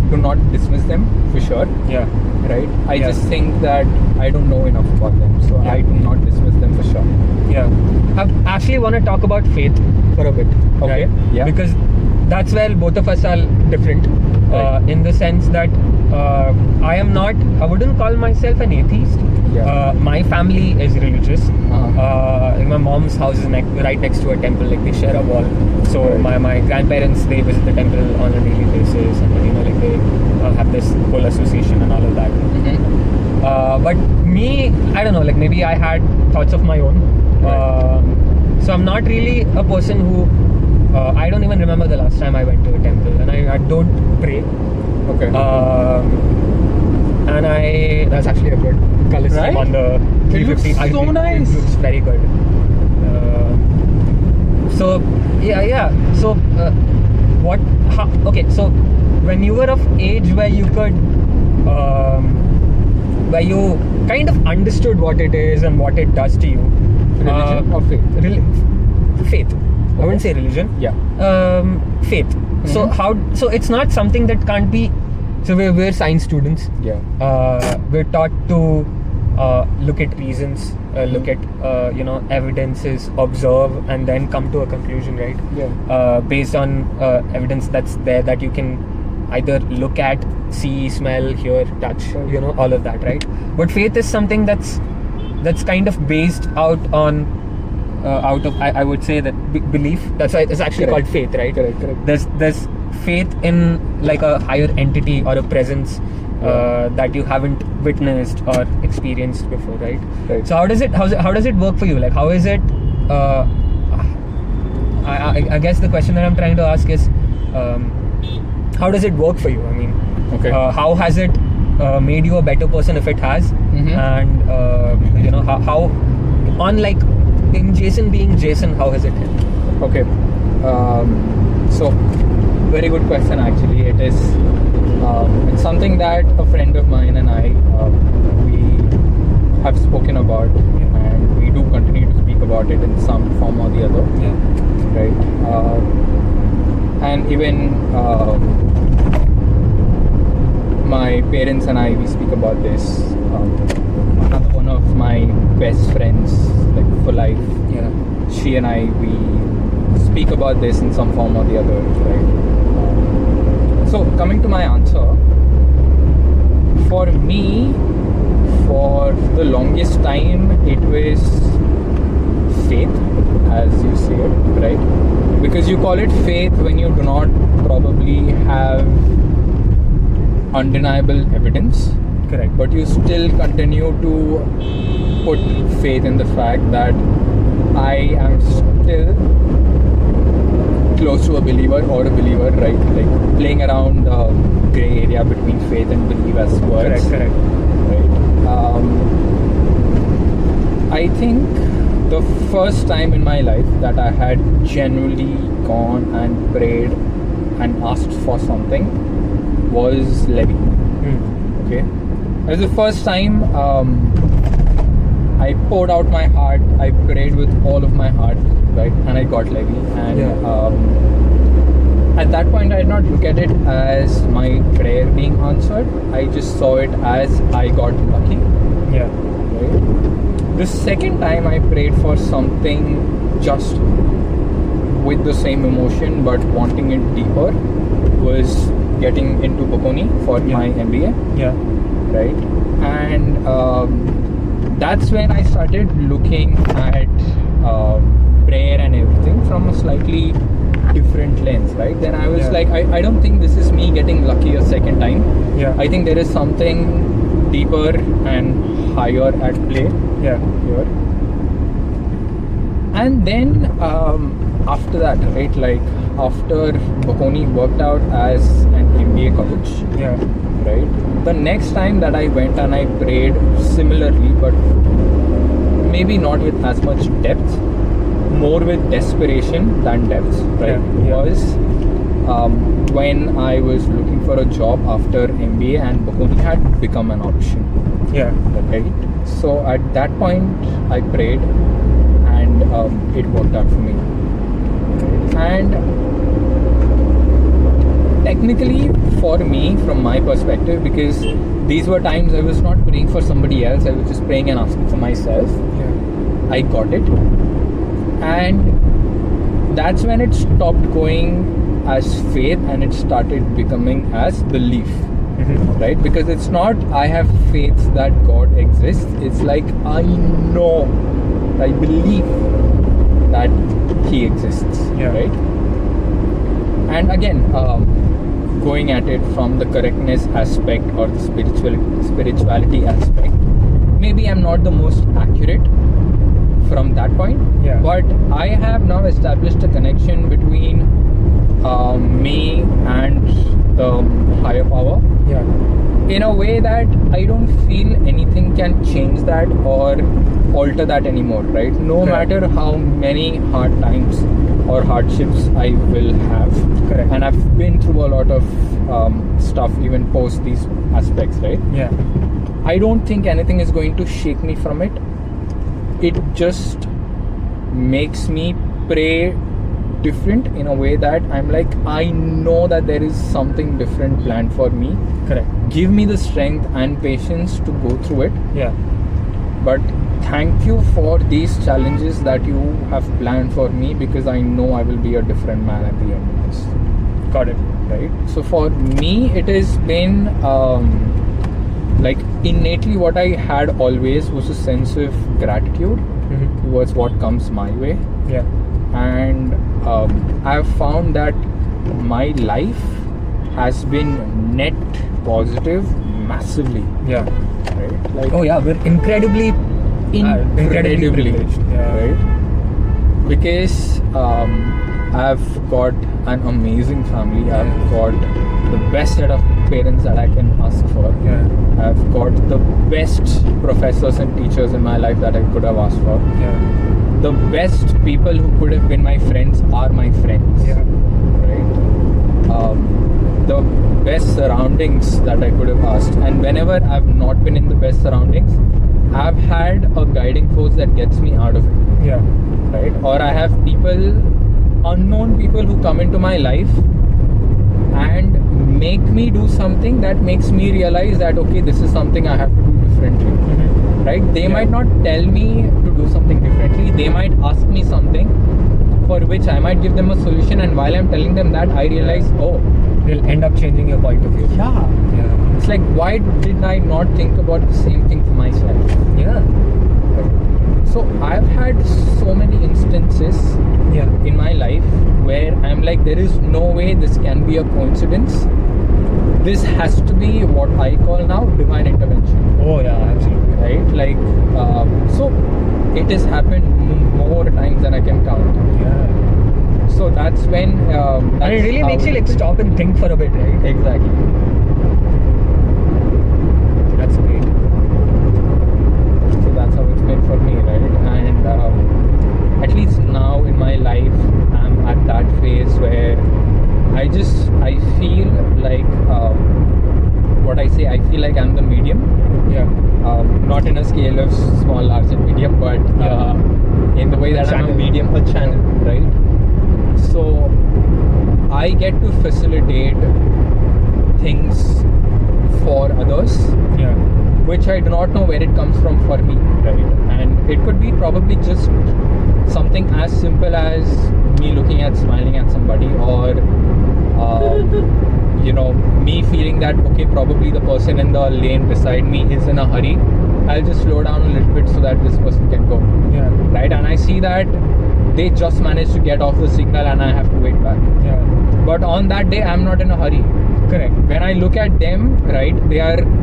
do not dismiss them for sure. Yeah. Right? I just think that I don't know enough about them. So I do not dismiss them for sure. Yeah. I actually want to talk about faith for a bit. Okay. Right? Yeah. Because that's where both of us are different. Right. In the sense that I wouldn't call myself an atheist. Yeah. My family is religious. Uh-huh. My mom's house is right next to a temple. Like they share a wall. So my grandparents, they visit the temple on a daily basis, and like they have this whole association and all of that. Mm-hmm. But me, I don't know. Like maybe I had thoughts of my own. Right. So I'm not really a person who I don't even remember the last time I went to a temple, and I don't pray. Okay. And that's actually a good color scheme Right? on the 350. It looks so nice. It looks very good. So yeah. So okay. So when you were of age where you could, where you kind of understood what it is and what it does to you. Religion or faith? Faith. I wouldn't say religion. Yeah. Faith. So Mhm. so it's not something that can't be. So we're science students. Yeah. We're taught to look at reasons, look at evidences, observe, and then come to a conclusion, right? Yeah. Based on evidence that's there that you can either look at, see, smell, hear, touch, all of that, right? But faith is something that's kind of based out on out of I would say that belief. That's why it's actually Correct. called faith, right? Correct. There's faith in like a higher entity or a presence that you haven't witnessed or experienced before, right? Right. So how does it work for you? Like how is it? I guess the question that I'm trying to ask is, how does it work for you? I mean, Okay. how has it made you a better person if it has? Mhm. And how on like in Jason being Jason, how has it helped? Okay. So, very good question actually. It is it's something that a friend of mine and I we have spoken about, and we do continue to speak about it in some form or the other, Yeah. right? And even my parents and I, we speak about this. One of my best friends, like for life, Yeah. she and I, we speak about this in some form or the other, right? So coming to my answer, for me, for the longest time, it was faith, as you say it, right? Because you call it faith when you do not probably have undeniable evidence, Correct. but you still continue to put faith in the fact that I am still close to a believer or a believer, right? Like playing around the gray area between faith and belief as words. Correct. Right. I think the first time in my life that I had genuinely gone and prayed and asked for something was Levi. Okay. It was the first time I poured out my heart. I prayed with all of my heart, right? And I got Levi. And at that point, I did not look at it as my prayer being answered. I just saw it as I got lucky. Yeah. Right? The second time I prayed for something just with the same emotion but wanting it deeper was getting into Bocconi for my MBA. Yeah. Right? And that's when I started looking at prayer and everything from a slightly different lens, right? Then I was like, I don't think this is me getting lucky a second time. Yeah. I think there is something deeper and higher at play Yeah. here. And then after that, right, like after Bocconi worked out as an MBA college, Yeah. right, the next time that I went and I prayed similarly, but maybe not with as much depth, more with desperation than depth, right, Yeah. was when I was looking for a job after MBA and Bocconi had become an option. Yeah. Right. So at that point, I prayed, and it worked out for me. And technically, for me, from my perspective, because these were times I was not praying for somebody else, I was just praying and asking for myself. Yeah. I got it, and that's when it stopped going as faith and it started becoming as belief. Mm-hmm. Right? Because it's not I have faith that God exists. It's like I know, I believe that He exists. Yeah. Right? And again, going at it from the correctness aspect or the spirituality aspect, maybe I'm not the most accurate from that point. Yeah. But I have now established a connection between in a way that I don't feel anything can change that or alter that anymore, right? No Correct. matter how many hard times or hardships I will have. Correct. And I've been through a lot of stuff even post these aspects, right? Yeah. I don't think anything is going to shake me from it. It just makes me pray different in a way that I'm like, I know that there is something different planned for me. Correct. Give me the strength and patience to go through it. Yeah. But thank you for these challenges that you have planned for me, because I know I will be a different man at the end of this. Got it. Right? So for me, it has been like innately what I had always was a sense of gratitude Mm-hmm. towards what comes my way. Yeah. And I've found that my life has been net positive massively, Yeah. right? Like Oh yeah, we're incredibly privileged. Yeah. right? Because I've got an amazing family. I've got the best set of parents that I can ask for. Yeah. I've got the best professors and teachers in my life that I could have asked for. Yeah. The best people who could have been my friends are my friends. Yeah. Right? The best surroundings that I could have asked. And whenever I've not been in the best surroundings, I've had a guiding force that gets me out of it. Yeah. Right? Or I have unknown people who come into my life and make me do something that makes me realize that, okay, this is something I have to do differently. Mm-hmm. Right? They Yeah. might not tell me to do something differently. They might ask me something for which I might give them a solution, and while I'm telling them that, I realize, oh, They'll end up changing your point of view. yeah. Yeah. It's like, why did I not think about the same thing for myself? Yeah. So I've had so many instances Yeah. in my life where I'm like, there is no way this can be a coincidence. This has to be what I call now divine intervention. Oh yeah, absolutely. Right? Like, so it has happened more times than I can count. Yeah. So that's when. And it really how makes you like stop and think for a bit, right? Exactly. That's great. So that's how it's been for me, right? And at least now in my life, I'm at that phase where I feel like what I say, I feel like I'm the medium. Yeah. Not in a scale of small, large, and medium, but in the way that I'm a Channel. medium, a channel, right? So I get to facilitate things for others, Yeah. which I do not know where it comes from for me, right? And it could be probably just something as simple as me looking at, smiling at somebody, or me feeling that, okay, probably the person in the lane beside me is in a hurry. I'll just slow down a little bit so that this person can go, Yeah. right? And I see that they just managed to get off the signal and I have to wait back. Yeah. But on that day, I'm not in a hurry. Correct. When I look at them, right,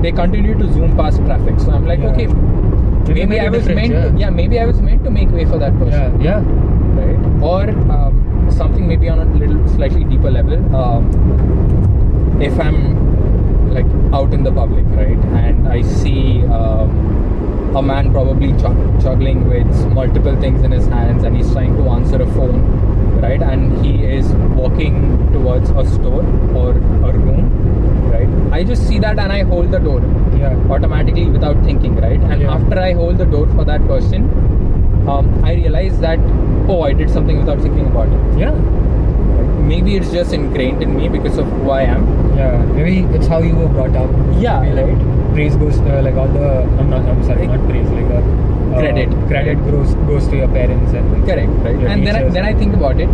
they continue to zoom past traffic. So I'm like, Yeah. okay, They maybe make a I was difference, meant, maybe I was meant to make way for that Yeah. person, Yeah. right? Or something maybe on a little slightly deeper level. If I'm like out in the public, right, and I see a man probably juggling with multiple things in his hands, and he's trying to answer a phone, right, and he is walking towards a store or a room, right, I just see that and I hold the door Yeah. automatically without thinking, right? And Yeah. after I hold the door for that person, I realize that, oh, I did something without thinking about it. Yeah. Maybe it's just ingrained in me because of who I am. Yeah. Maybe it's how you were brought up. Yeah, Maybe, like, right. praise goes like all the. I'm sorry, not praise. Like Credit. Credit goes to your parents and like, Correct, right? your And teachers. then I think about it.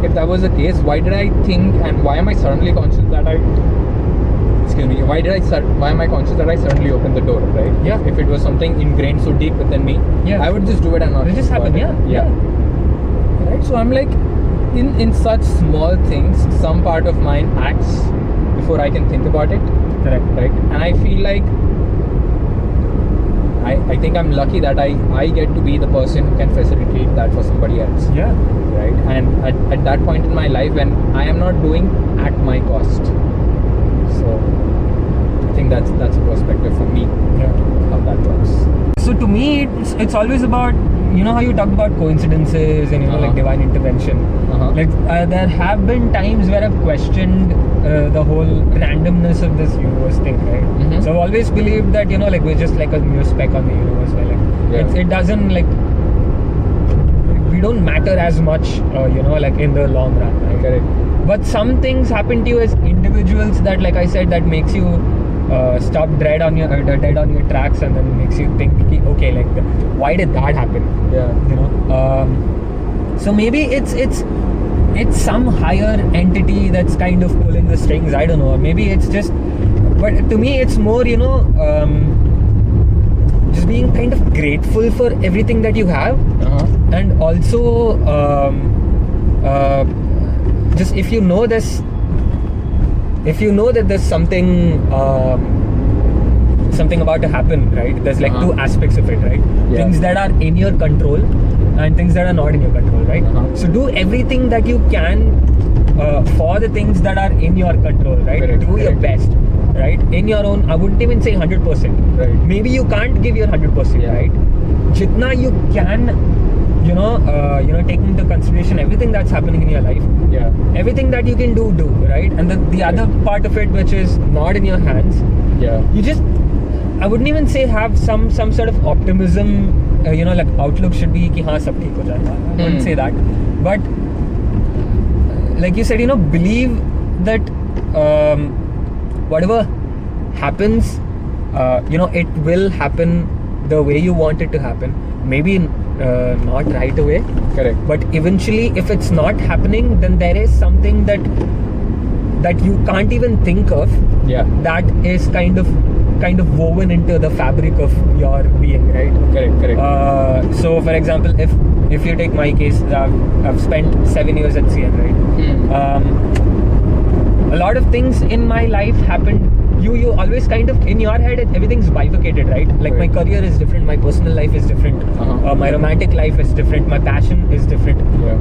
If that was the case, why did I think, and why am I suddenly conscious that excuse me, why am I conscious that I suddenly opened the door, right? Yeah. If it was something ingrained so deep within me, Yeah. I would just do it and not It just think about happened. Yeah. it. Right? So I'm like, in such small things, some part of mine acts before I can think about it, Correct. right? And I feel like I think I'm lucky that I get to be the person who can facilitate that for somebody else, Yeah. right? And at that point in my life when I am not doing at my cost, so think that's a perspective for me, how that works. So to me, it's always about, you know how you talked about coincidences and, you know, like divine intervention. Like there have been times where I've questioned the whole randomness of this universe thing, right? So I've always believed that, you know, like we're just like a mere speck on the universe, where like it doesn't, like, we don't matter as much, you know, like in the long run, right? Correct. But some things happen to you as individuals that, like I said, that makes you stop dead on your tracks, and then makes you think, okay, like, why did that happen? Yeah. You know. So maybe it's some higher entity that's kind of pulling the strings. I don't know. Or maybe it's just. But to me, it's more, you know, just being kind of grateful for everything that you have, and also just if you know this. If you know that there's something about to happen, right? There's like two aspects of it, right? Yeah. Things that are in your control and things that are not in your control, right? So do everything that you can for the things that are in your control, right? Do your best, right? In your own, I wouldn't even say 100%. Right. Maybe you can't give your 100%, right? Jitna you can, you know, taking into consideration everything that's happening in your life. Yeah. Everything that you can do, right? And the other part of it, which is not in your hands, you just, I wouldn't even say have some sort of optimism, you know, like outlook should be ki haan sab theek ho jayega. I wouldn't say that, but like you said, you know, believe that whatever happens, you know, it will happen the way you want it to happen. Maybe not right away. Correct. But eventually, if it's not happening, then there is something that you can't even think of. Yeah. That is kind of woven into the fabric of your being, right? Correct. So, for example, if you take my case, I've spent 7 years at CN, right? A lot of things in my life happened. You always kind of, in your head, everything's bifurcated, right? Like my career is different, my personal life is different, my romantic life is different, my passion is different. Yeah.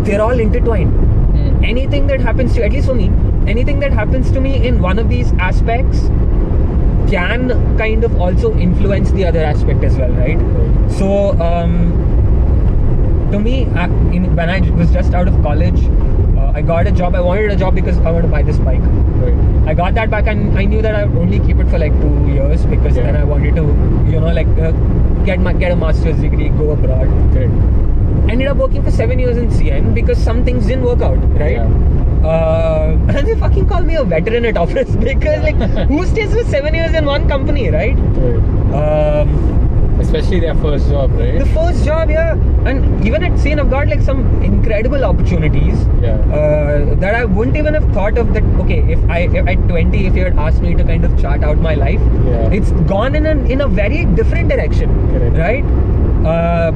They're all intertwined. Anything that happens to you, at least for me, anything that happens to me in one of these aspects can kind of also influence the other aspect as well, right? So, to me, when I was just out of college, I got a job. I wanted a job because I wanted to buy this bike. Right. I got that back, and I knew that I would only keep it for like 2 years, because then I wanted to, you know, like get a master's degree, go abroad. Great. Ended up working for 7 years in CN because some things didn't work out, right? And they fucking call me a veteran at office, because like who stays for 7 years in one company, right? Especially their first job, right? The first job, yeah. And even at CN, I've got like some incredible opportunities that I wouldn't even have thought of. That okay, if at 20, if you had asked me to kind of chart out my life, it's gone in a very different direction. Correct. Right?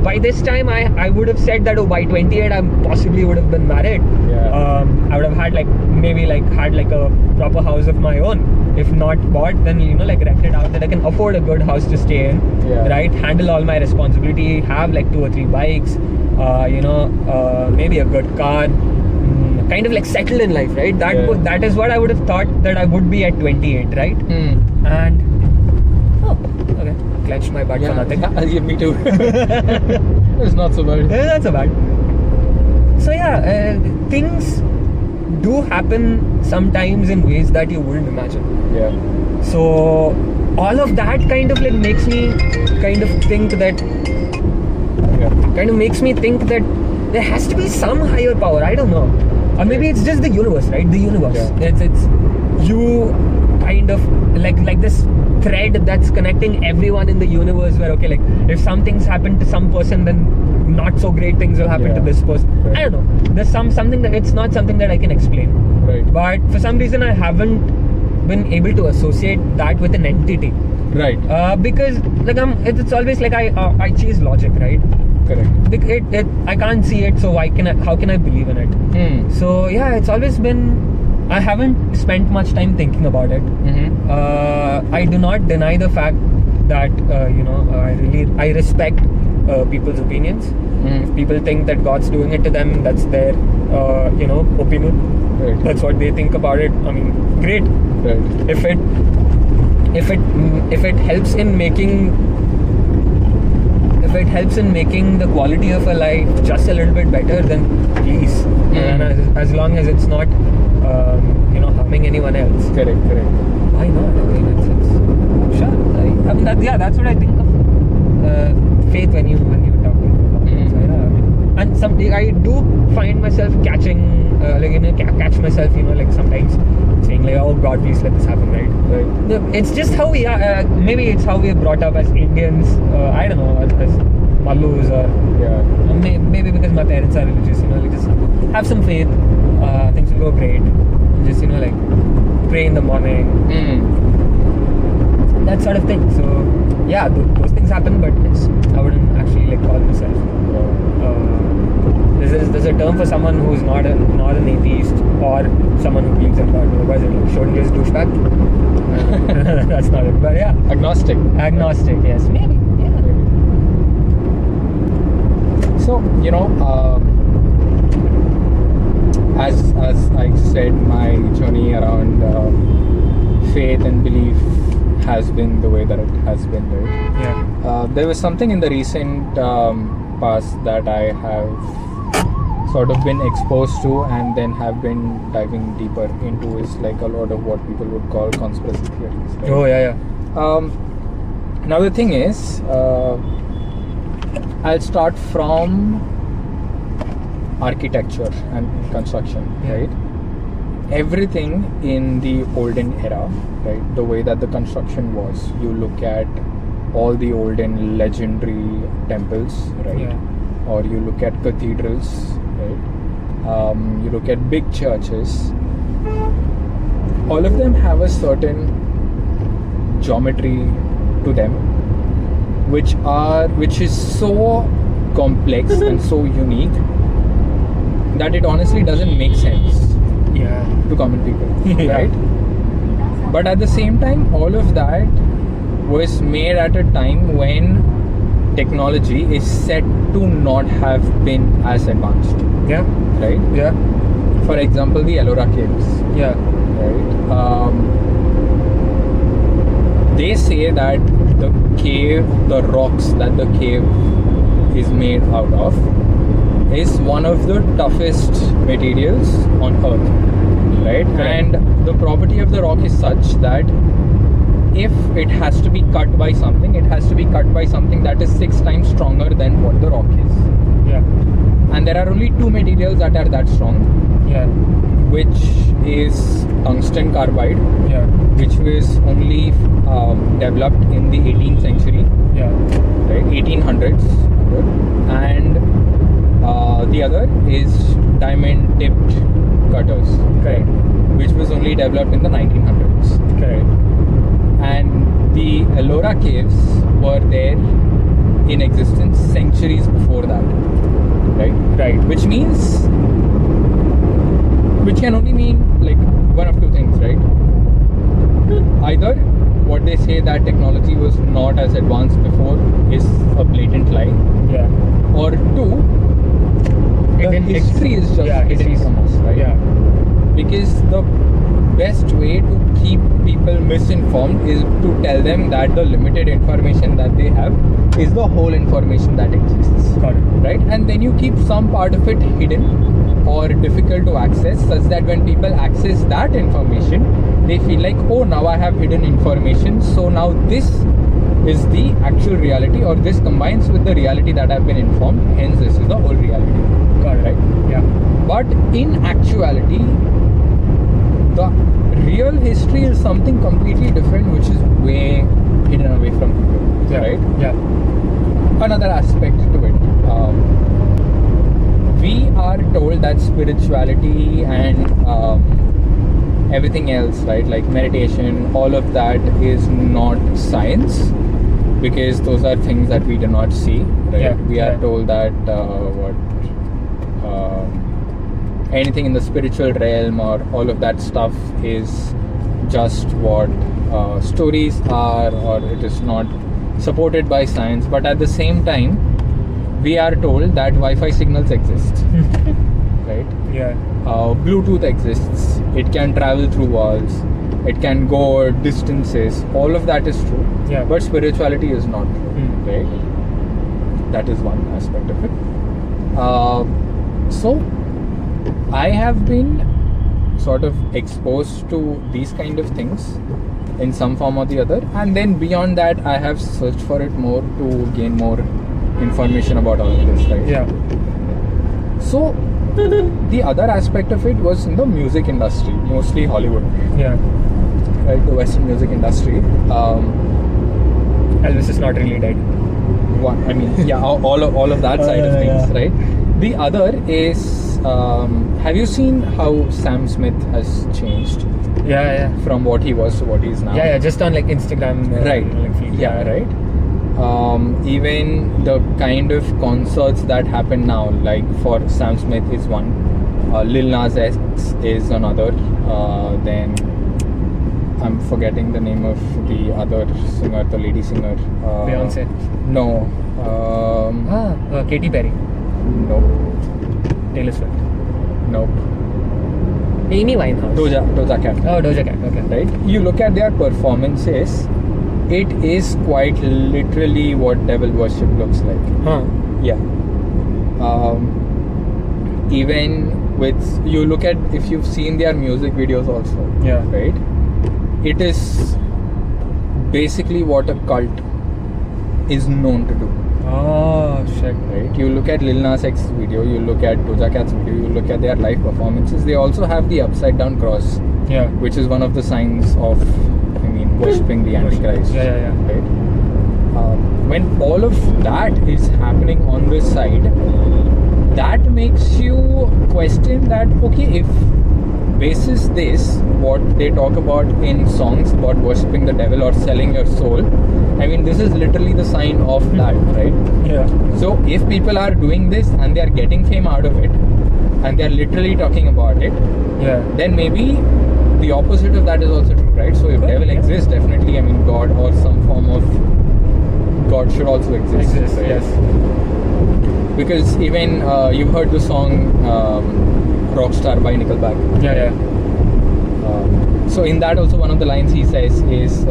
By this time, I would have said that by 28 I possibly would have been married. I would have had had a proper house of my own. If not bought, then, you know, like rented out, that I can afford a good house to stay in, right? Handle all my responsibility, have like 2 or 3 bikes, you know, maybe a good car, kind of like settled in life, right? That is what I would have thought that I would be at 28, right? And okay, clenched my butt for nothing. Yeah, me too. It's not so bad. Not so bad. So yeah, things do happen sometimes in ways that you wouldn't imagine. Yeah. So all of that kind of like makes me kind of think that there has to be some higher power. I don't know, or maybe it's just the universe, right? The universe. It's you kind of like this thread that's connecting everyone in the universe, where okay, like if some things happen to some person, then not so great things will happen to this person. I don't know, there's something that it's not something that I can explain, but for some reason I haven't been able to associate that with an entity, because like it's always like I chase logic, right? Correct. I can't see it, so how can I believe in it? So yeah, it's always been, I haven't spent much time thinking about it. I do not deny the fact that you know, I respect people's opinions. If people think that God's doing it to them, that's their you know, opinion. That's what they think about it. I mean, great. If if it helps in making the quality of a life just a little bit better, then please. And as long as it's not harming anyone else, Correct. why not? I mean, it's sure. That's what I think of faith when you're talking about it. So, yeah, I mean, and someday I do find myself catching, catch myself, like sometimes saying like, "Oh God, please let this happen," right? It's just how we are. Maybe it's how we are brought up as Indians. I don't know, as Mallus, or maybe because my parents are religious. Just have some faith. Things will go great. Just pray in the morning. That sort of thing. So yeah, those things happen, but I wouldn't actually call myself. There's a term for someone who's not an atheist or someone who believes in God. Otherwise, shouldn't just douchebag. That's not it. But yeah, Agnostic. Yes, maybe. Yeah. So as I said, my journey around faith and belief has been the way that it has been, right? Yeah. There was something in the recent past that I have sort of been exposed to and then have been diving deeper into, is like a lot of what people would call conspiracy theories, right? Oh yeah. Now the thing is, I'll start from architecture and construction, right? Everything in the olden era, right? The way that the construction was, you look at all the olden legendary temples, right? Yeah. Or you look at cathedrals, right? You look at big churches. All of them have a certain geometry to them, which is so complex and so unique that it honestly doesn't make sense to common people, right? But at the same time, all of that was made at a time when technology is said to not have been as advanced. Yeah. Right? Yeah. For example, the Ellora caves. Yeah. Right? They say that the rocks that the cave is made out of is one of the toughest materials on earth, right? And the property of the rock is such that if it has to be cut by something, it has to be cut by something that is 6 times stronger than what the rock is. Yeah. And there are only 2 materials that are that strong, which is tungsten carbide, which was only developed in the 18th century, right, 1800s, and the other is diamond tipped cutters, correct, which was only developed in the 1900s, correct. And the Ellora caves were there in existence centuries before that, right, which can only mean like one of 2 things, right? Either what they say that technology was not as advanced before is a blatant lie, or 2, the history is just hidden from us, right? Because the best way to keep people misinformed is to tell them that the limited information that they have is the whole information that exists. Got it. Right? And then you keep some part of it hidden or difficult to access, such that when people access that information, they feel like, oh, now I have hidden information, so now this is the actual reality, or this combines with the reality that I've been informed, hence this is the whole reality. Got it. Right? Yeah. But in actuality, the real history is something completely different, which is way hidden away from people. Right? Yeah. Another aspect to it. We are told that spirituality and everything else, right, like meditation, all of that is not science, because those are things that we do not see, right? We are told that anything in the spiritual realm or all of that stuff is just what stories are, or it is not supported by science. But at the same time, we are told that Wi-Fi signals exist, right? Yeah. Bluetooth exists. It can travel through walls. It can go distances. All of that is true. Yeah. But spirituality is not true, right? That is one aspect of it. So I have been sort of exposed to these kind of things in some form or the other, and then beyond that I have searched for it more to gain more information about all of this, right? Yeah. So the other aspect of it was in the music industry, mostly Hollywood, Yeah. right? The Western music industry. Elvis is not really dead. I mean, yeah, all of that side of things, yeah. right? The other is, have you seen how Sam Smith has changed Yeah. from what he was to what he is now? Yeah. Just on like Instagram. Right. Like, feed. Yeah, right. Even the kind of concerts that happen now, like for Sam Smith is one, Lil Nas X is another, then I'm forgetting the name of the other singer, the lady singer. Beyonce. No. Katy Perry. Nope. Taylor Swift. Nope. Amy Winehouse. Doja Cat. Oh, Doja Cat. Okay. Right? You look at their performances, it is quite literally what devil worship looks like. Huh. Yeah. Even with, you look at, if you've seen their music videos also, Yeah. right? It is basically what a cult is known to do, Oh shit. right? You look at Lil Nas X video, you look at Doja Cat's video, you look at their live performances. They also have the upside down cross, Yeah. which is one of the signs of, worshipping the Antichrist. Yeah. Right? When all of that is happening on this side, that makes you question that, okay, if basis this, what they talk about in songs about worshipping the devil or selling your soul, this is literally the sign of that, right? Yeah. So if people are doing this and they are getting fame out of it and they are literally talking about it, Yeah. then maybe the opposite of that is also true, right? So if Could, devil yeah. exists, definitely, God or some form of God should also exist. right? Yes. Because even you've heard the song Rockstar by Nickelback. Yeah. So in that also one of the lines he says is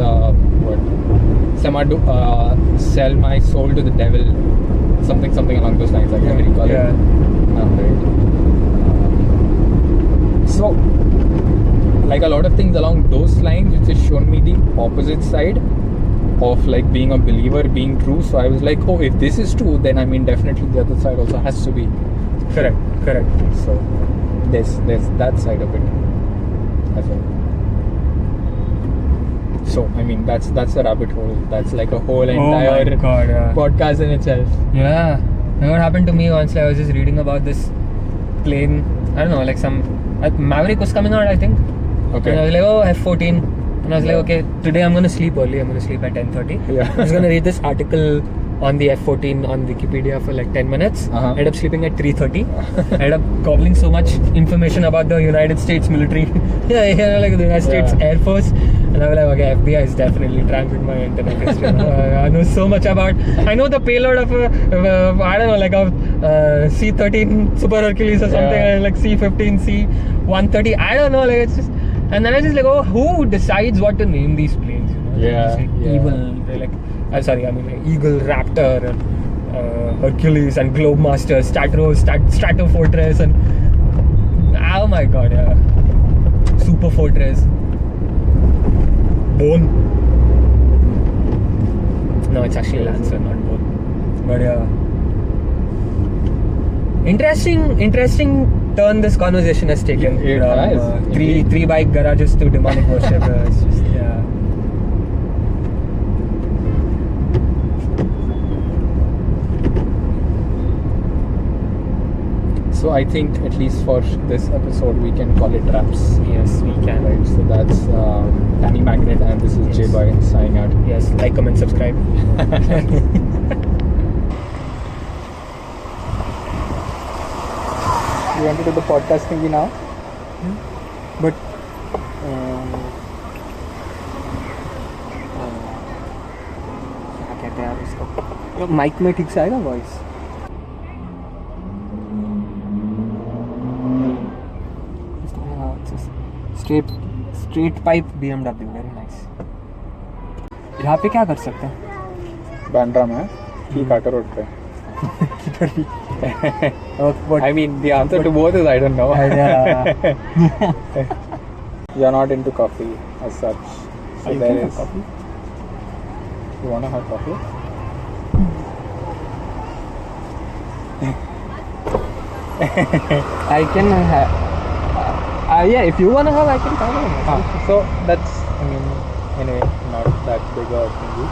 sell my soul to the devil, something along those lines. I can't recall Yeah. it. Right. So like a lot of things along those lines, which has shown me the opposite side of like being a believer, being true. So I was like, oh, if this is true, then definitely the other side also has to be. Correct. So there's that side of it as well. So that's a rabbit hole. That's like a whole entire Oh my God, yeah. podcast in itself. Yeah. You know what happened to me once? I was just reading about this plane. I don't know, like some Maverick was coming out, I think. Okay. And I was like, oh, F-14. And I was Yeah. like, okay, today I'm going to sleep early. I'm going to sleep at 10:30. Yeah. I was going to read this article on the F-14 on Wikipedia for like 10 minutes. Uh-huh. Ended up sleeping at 3:30. Ended up gobbling so much information about the United States military. Like the United States Yeah. Air Force. And I was like, okay, FBI is definitely trying with my internet history. I know so much about. I know the payload of I don't know, like a C-13 Super Hercules or something, Yeah. like C-15, C-130. I don't know, like it's just. And then I just like, oh, who decides what to name these planes? Yeah, These, like, yeah. Evil, they're like, like Eagle, Raptor, and Hercules, and Globemaster, Strato Fortress, and oh my God, yeah, Super Fortress, Bone. No, it's actually Lancer, not Bone. But yeah, interesting turn this conversation has taken. It from, has, indeed. three bike garages to demonic worship. It's just, yeah. So I think at least for this episode we can call it wraps. Yes, we can. Right. So that's Danny Magnet and this is Yes. J-Boy signing out. Yes, like, comment, subscribe. You want to do the podcast thingy now? But क्या कहते हैं यार इसको, mic में ठीक से आएगा voice? Straight straight pipe BMW, very nice. यहाँ पे क्या कर सकते हैं? बांद्रा में की काटर रोड पे. I mean, the answer to both is I don't know. You're not into coffee as such. So there is. coffee? You wanna have coffee? I can have. Yeah, if you wanna have, I can have. So that's, I mean, anyway, not that big a thingy.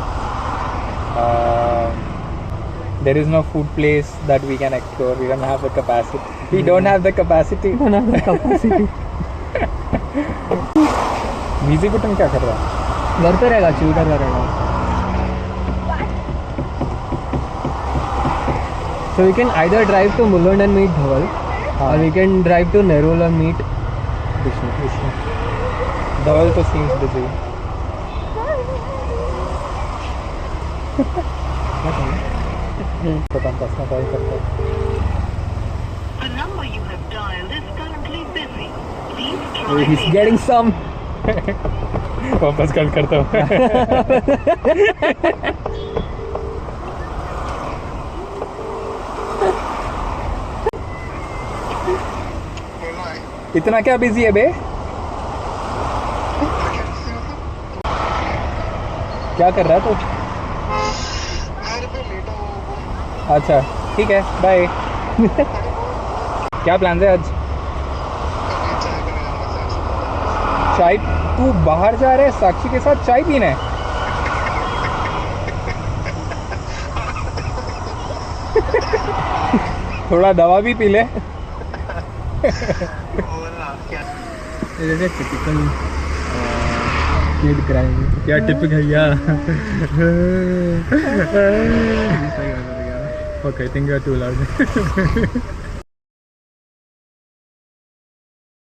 There is no food place that we can explore. We don't have the capacity. We don't have the capacity. Don't have the capacity. Busy button क्या कर रहा है? घर पे रहेगा, chill कर रहेगा. So we can either drive to Mulund and meet Dhawal, or we can drive to Nerul and meet Vishnu. Dhawal तो seems busy. पता नहीं कसना कॉल करता है. The number you have dialed is currently busy. Please try He's later. getting some. वापस call करता हूँ. इतना क्या बिजी है बे? क्या कर रहा है तू? अच्छा ठीक है, बाय. क्या प्लान है आज? चाय? तू बाहर जा रहा है साक्षी के साथ चाय पीने? थोड़ा दवा भी पी ले. Typical kid crime. क्या टिपिक है यार? Okay, I think you're too loud.